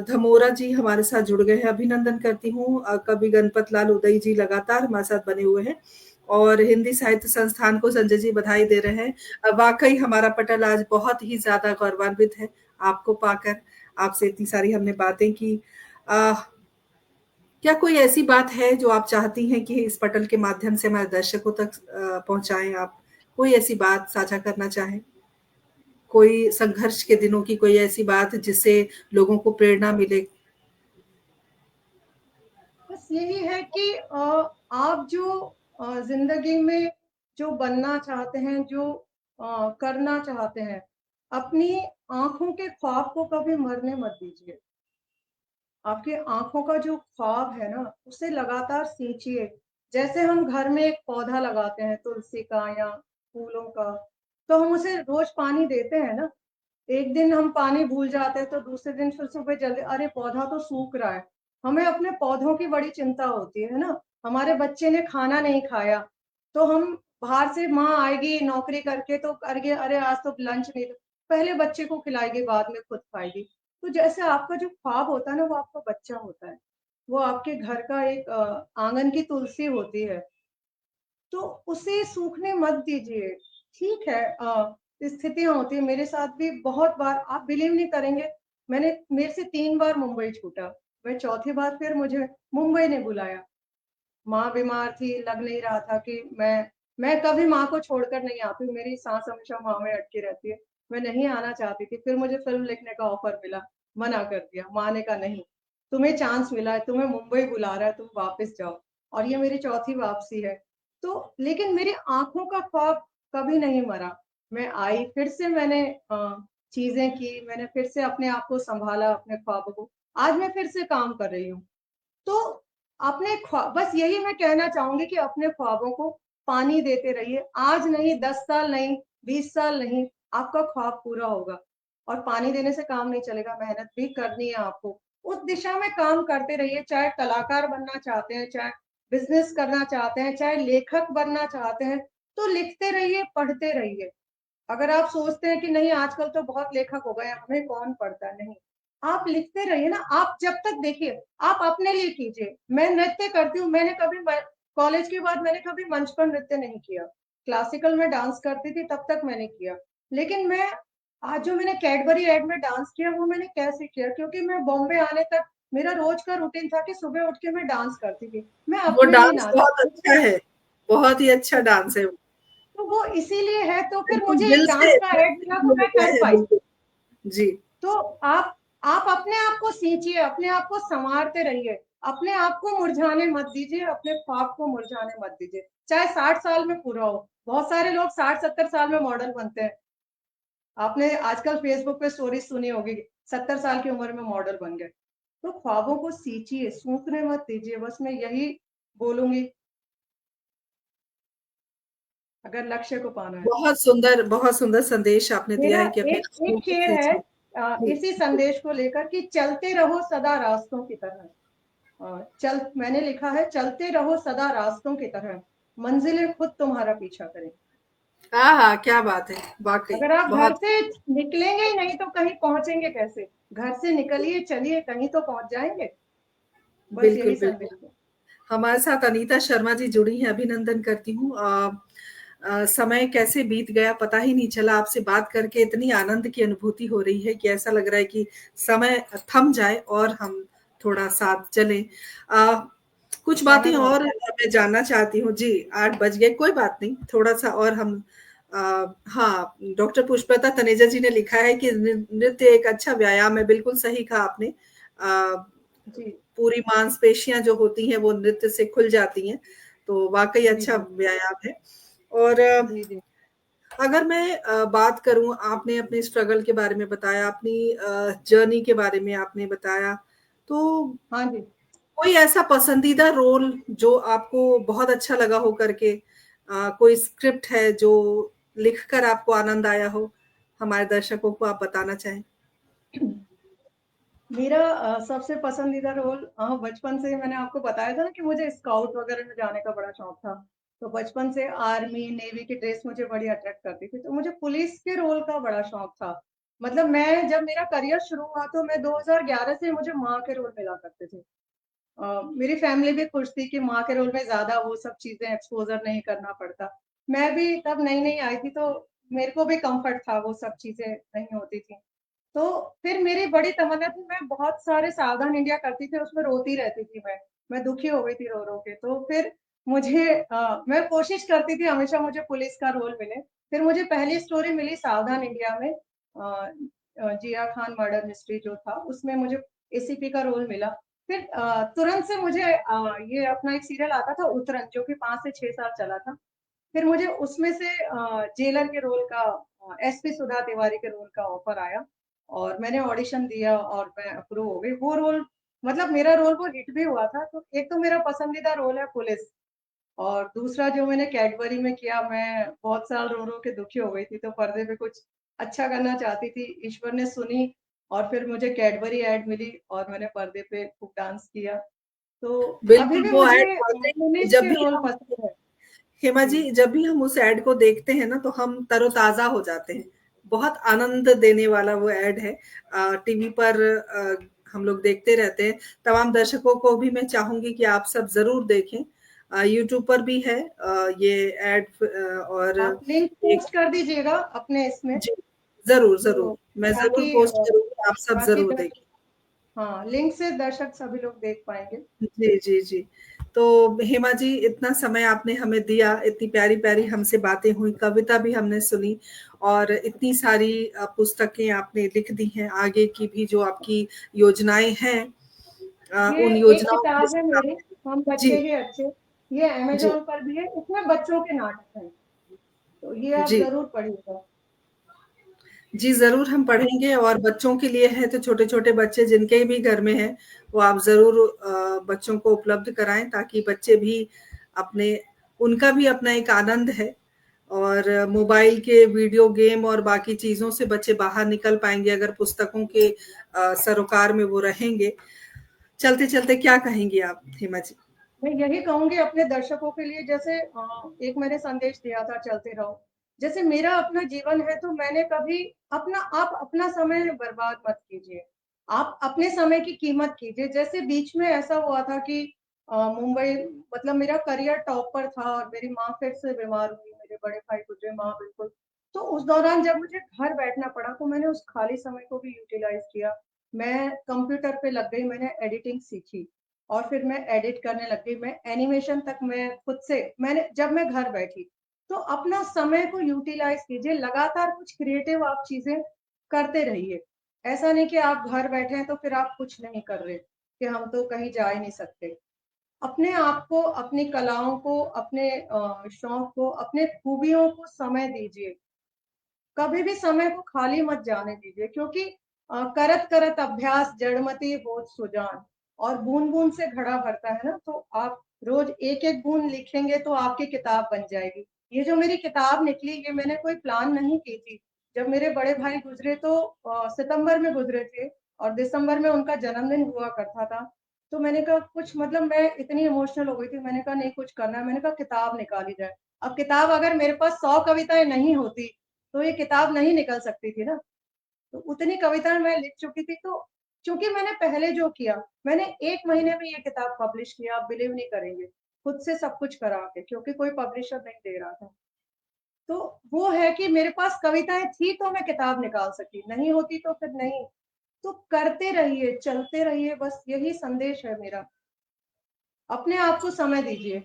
धमोरा जी हमारे साथ जुड़ गए हैं, अभिनंदन करती हूँ। कवि गणपत लाल उदय जी लगातार हमारे साथ बने हुए हैं, और हिंदी साहित्य संस्थान को संजय जी बधाई दे रहे हैं। वाक़ई हमारा पटल आज बहुत ही ज़्यादा गौरवान्वित है आपको पाकर, आपसे इतनी सारी हमने बातें की। अ, क्या कोई ऐसी बात है जो आप चाहती हैं कि इस पटल के माध्यम से हमारे दर्शकों तक पहुंचाएं आप? कोई ऐसी बात साझा करना चाहें? कोई संघर्ष के दिनों की कोई ऐसी बात जिससे लोगों को प्रेरणा मिले? बस यही है कि आप जो जिंदगी में जो बनना चाहते हैं, जो करना चाहते हैं, अपनी आंखों के ख्वाब को कभी मरने मत दीजिए। आपके आंखों का जो ख्वाब है ना, उसे लगातार सींचिए। जैसे हम घर में एक पौधा लगाते हैं तुलसी का या फूलों का, तो हम उसे रोज पानी देते हैं ना। एक दिन हम पानी भूल जाते हैं तो दूसरे दिन फिर सुबह जल्दी, अरे पौधा तो सूख रहा है। हमें अपने पौधों की बड़ी चिंता होती है ना। हमारे बच्चे ने खाना नहीं खाया, तो हम बाहर से माँ आएगी नौकरी करके तो करके, अरे आज तो लंच नहीं, पहले बच्चे को खिलाएगी बाद में खुद खाएगी। तो जैसे आपका जो ख्वाब होता है ना, वो आपका बच्चा होता है। वो आपके घर का एक आंगन की तुलसी होती है। तो उसे सूखने मत दीजिए। ठीक है, स्थितियां होती है, मेरे साथ भी बहुत बार, आप बिलीव नहीं करेंगे, मेरे से 3 बार मुंबई छूटा। मैं चौथी बार फिर मुझे मुंबई ने बुलाया। माँ बीमार थी, लग नहीं रहा था कि मैं कभी माँ को छोड़कर नहीं आती हूँ, मेरी सांस हमेशा माँ में अटकी रहती है। मैं नहीं आना चाहती थी, फिर मुझे फिल्म लिखने का ऑफर मिला, मना कर दिया। माँ ने कहा नहीं, तुम्हें चांस मिला है, तुम्हें मुंबई बुला रहा है, तुम वापस जाओ। और ये मेरी चौथी वापसी है। तो लेकिन मेरी आंखों का ख्वाब कभी नहीं मरा। मैं आई, फिर से मैंने चीजें की, मैंने फिर से अपने आप को संभाला, अपने ख्वाबों को। आज मैं फिर से काम कर रही हूँ। तो अपने ख्वाब, बस यही मैं कहना चाहूंगी कि अपने ख्वाबों को पानी देते रहिए। आज नहीं, 10 साल नहीं, 20 साल नहीं, आपका ख्वाब पूरा होगा। और पानी देने से काम नहीं चलेगा, मेहनत भी करनी है आपको। उस दिशा में काम करते रहिए। चाहे कलाकार बनना चाहते हैं, चाहे बिजनेस करना चाहते हैं, चाहे लेखक बनना चाहते हैं, तो लिखते रहिए, पढ़ते रहिए। अगर आप सोचते हैं कि नहीं आजकल तो बहुत लेखक हो गए, हमें कौन पढ़ता है, नहीं, आप लिखते रहिए ना। आप जब तक देखिए, आप अपने लिए कीजिए। मैं नृत्य करती हूँ, मैंने कभी कॉलेज के बाद मैंने कभी मंच पर नृत्य नहीं किया। क्लासिकल में डांस करती थी, तब तक मैंने किया। लेकिन मैं आज जो मैंने कैडबरी एड में डांस किया, वो मैंने कैसे किया, क्योंकि मैं बॉम्बे आने तक मेरा रोज का रूटीन था कि सुबह उठ के मैं डांस करती थी, मैं वो अपने लिए डांस नाचती बहुत थी। अच्छा है, बहुत ही अच्छा डांस है वो। तो वो इसीलिए है, तो फिर बिल्कुल मुझे एक दिल डांस का से एड मिला तो जुड़ मैं गया कर है, पाई। बिल्कुल। जी। तो आप अपने आप को सींचिए, अपने आप को संवारते रहिए। अपने आप को मुरझाने मत दीजिए, अपने ख्वाब को मुरझाने मत दीजिए, चाहे 60 साल में पूरा हो। बहुत सारे लोग 60-70 साल में मॉडल बनते हैं। आपने आजकल फेसबुक पे स्टोरी सुनी होगी, 70 साल की उम्र में मॉडल बन गए। तो ख्वाबों को सींचिए, सूखने मत दीजिए, बस मैं यही बोलूंगी। अगर लक्ष्य को पाना है। बहुत सुंदर संदेश आपने दिया मेरा है कि अपने एक एक लक्ष्यों को शेर है सही जी। इसी संदेश को लेकर कि चलते रहो सदा रास्तों की तरह। मैंने लिखा है, चलते रहो सदा रास्तों की तरह, मंजिलें खुद तुम्हारा पीछा करें। हाँ हाँ, क्या बात है, वाकई अगर आप घर बहुत। से निकलेंगे ही नहीं तो कहीं पहुंचेंगे कैसे? घर से निकलिए, चलिए, कहीं तो पहुंच जाएंगे। बस बिल्कुल यही बिल्कुल। संदेश है। हमारे साथ अनीता शर्मा जी जुड़ी हैं, अभिनंदन करती हूँ। समय कैसे बीत गया पता ही नहीं चला, आपसे बात करके इतनी आनंद की अनुभूति हो रही है कि ऐसा लग रहा है कि समय थम जाए और हम थोड़ा साथ चलें। कुछ समय बातें बहुत और मैं जानना चाहती हूँ जी। 8 बज गए, कोई बात नहीं, थोड़ा सा और हम हाँ, डॉक्टर पुष्पलता तनेजा जी ने लिखा है कि नृत्य एक अच्छा व्यायाम है। बिल्कुल सही कहा आपने। जी पूरी मांसपेशियां जो होती हैं वो नृत्य से खुल जाती हैं, तो वाकई जी अच्छा जी व्यायाम है। और जी जी अगर मैं बात करूं, आपने अपने स्ट्रगल के बारे में बताया, अपनी जर्नी के बारे में आपने बताया, तो हाँ जी। कोई ऐसा पसंदीदा रोल जो आपको बहुत अच्छा लगा हो करके, कोई स्क्रिप्ट है जो लिखकर आपको आनंद आया हो, हमारे दर्शकों को आप बताना चाहें? मेरा सबसे पसंदीदा रोल, बचपन से ही मैंने आपको बताया था ना कि मुझे स्काउट वगैरह में जाने का बड़ा शौक था। तो बचपन से आर्मी नेवी की ड्रेस मुझे बड़ी अट्रैक्ट करती थी, तो मुझे पुलिस के रोल का बड़ा शौक था। मतलब मैं जब मेरा करियर शुरू हुआ तो मैं 2011 से मुझे माँ के रोल मिला करते थे। मेरी फैमिली भी खुश थी कि माँ के रोल में ज्यादा वो सब चीजें एक्सपोजर नहीं करना पड़ता। मैं भी तब नई नई आई थी तो मेरे को भी कंफर्ट था, वो सब चीजें नहीं होती थी। तो फिर मेरी बड़ी तमन्ना थी, मैं बहुत सारे सावधान इंडिया करती थी, उसमें रोती रहती थी मैं दुखी हो गई थी रो रो के। तो फिर मुझे मैं कोशिश करती थी हमेशा मुझे पुलिस का रोल मिले। फिर मुझे पहली स्टोरी मिली सावधान इंडिया में, जिया खान मर्डर मिस्ट्री जो था उसमें मुझे एसीपी का रोल मिला। फिर तुरंत से मुझे ये अपना एक सीरियल आता था उतरन, जो कि 5 से 6 साल चला था। फिर मुझे उसमें से जेलर के रोल का, एसपी सुधा तिवारी के रोल का ऑफर आया और मैंने ऑडिशन दिया और मैं अप्रूव हो गई। वो रोल, मतलब मेरा रोल वो हिट भी हुआ था। तो एक तो मेरा पसंदीदा रोल है पुलिस, और दूसरा जो मैंने कैडबरी में किया, मैं बहुत साल रो रो के दुखी हो गई थी तो पर्दे पे कुछ अच्छा करना चाहती थी, ईश्वर ने सुनी और फिर मुझे कैडबरी ऐड मिली और मैंने पर्दे पे खूब डांस किया। तो अभी बिल्कुल, भी वो ऐड मुझे वाक़ई पुलिस जब के भी रोल हम पसंद है। हेमा जी जी, जब भी हम उस ऐड को देखते हैं ना, तो हम तरोताज़ा हो जाते हैं। बहुत आनंद देने वाला वो ऐड है। टीवी पर हम लोग देखते रहते हैं। तमाम दर्शकों को भी मैं चाहूँगी कि आप सब ज़रूर देखें। यूट्यूब पर भी है ये ऐड, और आप लिंक एक पोस्ट कर दीजिएगा अपने इसमें, जी, ज़रूर, तो ज़रूर। मैं ज़रूर ताकि पोस्ट करूँगी, आप सब ताकि ज़रूर दर्शक, देखें। हाँ, लिंक से दर्शक सभी लोग देख पाएंगे। जी, जी, जी। तो हेमा जी, इतना समय आपने हमें दिया, इतनी प्यारी-प्यारी हमसे बातें हुई, कविता भी हमने सुनी और इतनी सारी पुस्तकें आपने लिख दी हैं, आगे की भी जो आपकी योजनाएँ हैं, ये उन एक योजनाओं के किताब है साथ मेरी, हम जी, बच्चे ही अच्छे। ये जी, अमेजोन पर भी है, इसमें बच्चों के नाटक हैं, तो ये आप जी। जरूर पढ़िएगा। जी, ज़रूर हम पढ़ेंगे, और बच्चों के लिए है तो छोटे-छोटे बच्चे जिनके भी घर में हैं, वो आप ज़रूर बच्चों को उपलब्ध कराएँ, ताकि बच्चे भी अपने उनका भी अपना एक आनंद है, और मोबाइल के वीडियो गेम और बाकी चीज़ों से बच्चे बाहर निकल पाएँगे अगर पुस्तकों के सरोकार में वो रहेंगे। चलते-चलते क्या कहेंगी आप, हेमा जी? मैं यही कहूंगी अपने दर्शकों के लिए, जैसे एक मैंने संदेश दिया था चलते रहो, जैसे मेरा अपना जीवन है तो मैंने कभी आप अपना समय बर्बाद मत कीजिए। आप अपने समय की कीमत कीजिए। जैसे बीच में ऐसा हुआ था कि मुंबई, मतलब मेरा करियर टॉप पर था और मेरी माँ फिर से बीमार हुई, मेरे बड़े भाई गुजरे, माँ बिल्कुल। तो उस दौरान जब मुझे घर बैठना पड़ा तो मैंने उस खाली समय को भी यूटिलाइज किया। मैं कंप्यूटर पे लग गई, मैंने एडिटिंग सीखी और फिर मैं एडिट करने लग गई। मैं एनिमेशन तक मैं खुद से, मैंने जब मैं घर बैठी, तो अपना समय को यूटिलाइज कीजिए, लगातार कुछ क्रिएटिव आप चीजें करते रहिए। ऐसा नहीं कि आप घर बैठे हैं तो फिर आप कुछ नहीं कर रहे, कि हम तो कहीं जा ही नहीं सकते। अपने आप को, अपनी कलाओं को, अपने शौक को, अपने खूबियों को समय दीजिए। कभी भी समय को खाली मत जाने दीजिए, क्योंकि करत करत अभ्यास जड़मति होत सुजान, और बूंद बूंद से घड़ा भरता है ना। तो आप रोज एक एक बूंद लिखेंगे तो आपकी किताब बन जाएगी। ये जो मेरी किताब निकली, ये मैंने कोई प्लान नहीं की थी। जब मेरे बड़े भाई गुजरे तो सितंबर में गुजरे थे और दिसंबर में उनका जन्मदिन हुआ करता था। तो मैंने कहा कुछ मतलब मैं इतनी इमोशनल हो गई थी, मैंने कहा नहीं कुछ करना है, मैंने कहा किताब निकाली जाए। अब किताब अगर मेरे पास 100 कविताएं नहीं होती तो ये किताब नहीं निकल सकती थी ना। तो उतनी कविताएं मैं लिख चुकी थी। तो चूंकि मैंने पहले जो किया, मैंने 1 महीने में ये किताब पब्लिश किया। आप बिलीव नहीं करेंगे, खुद से सब कुछ करा के, क्योंकि कोई पब्लिशर नहीं दे रहा था। तो वो है कि मेरे पास कविताएं थी तो मैं किताब निकाल सकी, नहीं होती तो फिर नहीं। तो करते रहिए, चलते रहिए, बस यही संदेश है मेरा। अपने आप को समय दीजिए।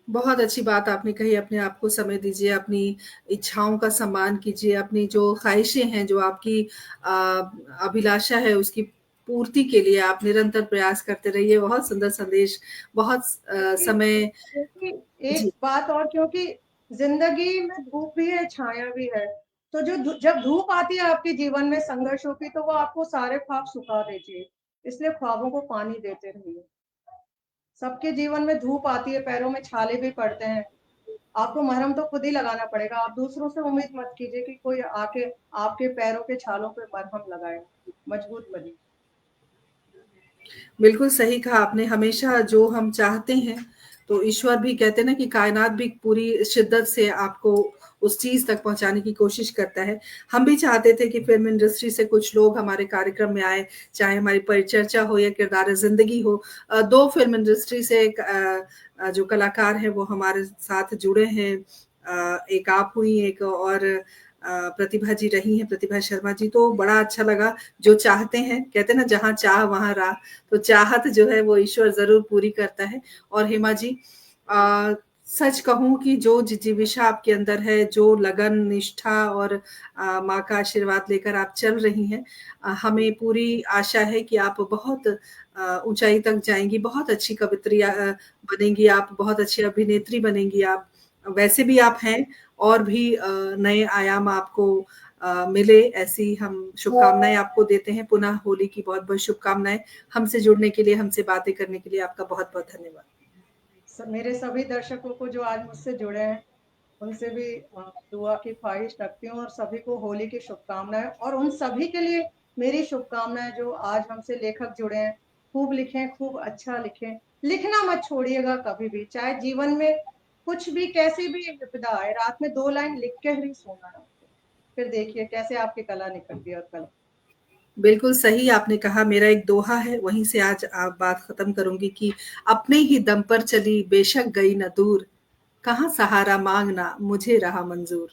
बहुत अच्छी बात आपने कही, अपने आप को समय दीजिए, अपनी इच्छाओं का सम्मान कीजिए, अपनी जो ख्वाहिशें हैं, जो आपकी अ, अभिलाषा है, उसकी पूर्ति के लिए आप निरंतर प्रयास करते रहिए। बहुत सुंदर संदेश, बहुत समय। क्योंकि एक जी, बात और, क्योंकि जिंदगी में धूप भी है, छाया भी है। तो जब धूप आती है आपके जीवन में संघर्षों की, तो वो आपको सारे ख्वाब सुखा देती है। इसलिए ख्वाबों को पानी देते रहिए। सबके जीवन में धूप आती है, पैरों में छाले भी पड़ते हैं। आपको मरहम तो खुद ही लगाना पड़ेगा। आप दूसरों से उम्मीद मत कीजिए कि कोई आके आपके पैरों के छालों पे मरहम लगाए। मजबूत बनिए। बिल्कुल सही कहा आपने। हमेशा जो हम चाहते हैं, तो ईश्वर भी कहते हैं ना कि कायनात भी पूरी शिद्दत से आपको उस चीज़ तक पहुँचाने की कोशिश करता है। हम भी चाहते थे कि फ़िल्म इंडस्ट्री से कुछ लोग हमारे कार्यक्रम में आएँ, चाहे हमारी परिचर्चा हो या किरदार ज़िंदगी हो। 2 फ़िल्म इंडस्ट्री से एक जो कलाकार हैं वो हमारे साथ जुड़े हैं। एक आप हुई, एक और प्रतिभा जी रही हैं, प्रतिभा शर्मा जी। तो बड़ा अच्छा लगा। जो चाहते हैं, कहते हैं ना जहाँ चाह वहाँ राह, तो चाहत जो है वो ईश्वर ज़रूर पूरी करता है। और हेमा जी, सच कहूँ कि जो जिजीविषा आपके अंदर है, जो लगन, निष्ठा और माँ का आशीर्वाद लेकर आप चल रही हैं, हमें पूरी आशा है कि आप बहुत ऊँचाई तक जाएँगी, बहुत अच्छी कवित्री बनेंगी आप, बहुत अच्छी अभिनेत्री बनेंगी आप। वैसे भी आप हैं, और भी नए आयाम आपको मिले, ऐसी हम शुभकामनाएँ आपको देते हैं। पुनः होली की बहुत-बहुत शुभकामनाएँ। हमसे जुड़ने के लिए, हमसे बातें करने के लिए आपका बहुत-बहुत धन्यवाद। मेरे सभी दर्शकों को जो आज मुझसे जुड़े हैं, उनसे भी दुआ की ख्वाहिश रखती हूँ, और सभी को होली की शुभकामनाएं। और उन सभी के लिए मेरी शुभकामनाएं जो आज हमसे लेखक जुड़े हैं। खूब लिखें, खूब अच्छा लिखें। लिखना मत छोड़िएगा कभी भी, चाहे जीवन में कुछ भी, कैसी भी विपदा आए, रात में 2 लाइन लिख के ही सोना है। फिर देखिए कैसे आपकी कला निकलती है। और कला बिल्कुल सही आपने कहा। मेरा एक दोहा है, वहीं से आज बात खत्म करूँगी कि अपने ही दम पर चली बेशक गई न दूर, कहाँ सहारा माँगना मुझे रहा मंज़ूर।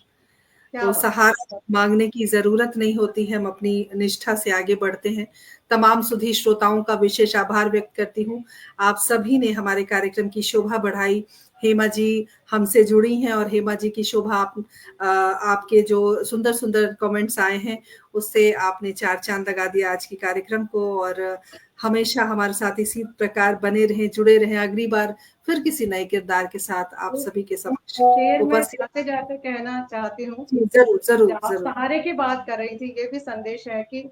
क्या तो बात सहारा है। माँगने की ज़रूरत नहीं होती है, हम अपनी निष्ठा से आगे बढ़ते हैं। तमाम सुधी श्रोताओं का विशेष आभार व्यक्त करती हूँ। आप सभी ने हमारे कार्यक्रम की शोभा बढ़ाई। हेमा जी हमसे जुड़ी हैं, और हेमा जी की शोभा आपके जो सुंदर-सुंदर कमेंट्स आए हैं, उससे आपने 4 चाँद लगा दिया आज के कार्यक्रम को। और हमेशा हमारे साथ इसी प्रकार बने रहें, जुड़े रहें। अगली बार फिर किसी नए किरदार के साथ आप तो सभी के समक्ष शेर में उपस्थित। जाते जाते कहना चाहती हूँ, जी, ज़रूर, ज़रूर, आप ज़रूर। सहारे की बात कर रही थी, ये भी संदेश है कि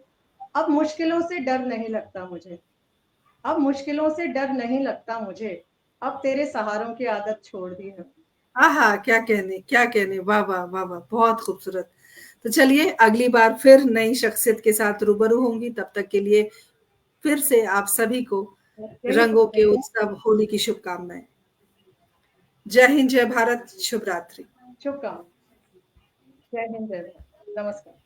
अब मुश्किलों से डर नहीं लगता मुझे। अब मुश्किलों से डर नहीं लगता मुझे। अब तेरे सहारों की आदत छोड़ दी है। आहा! क्या कहने, क्या कहने। वाह, वाह, वाह, वाह! बहुत खूबसूरत। तो चलिए, अगली बार फिर नई शख्सियत के साथ रूबरू होंगी। तब तक के लिए फिर से आप सभी को यही रंगों के संदेश है। उत्सव होली की शुभकामनाएँ। जय हिंद, जय भारत, शुभ रात्रि। शुभकामनाएं। जय हिंद, जय भारत। नमस्कार।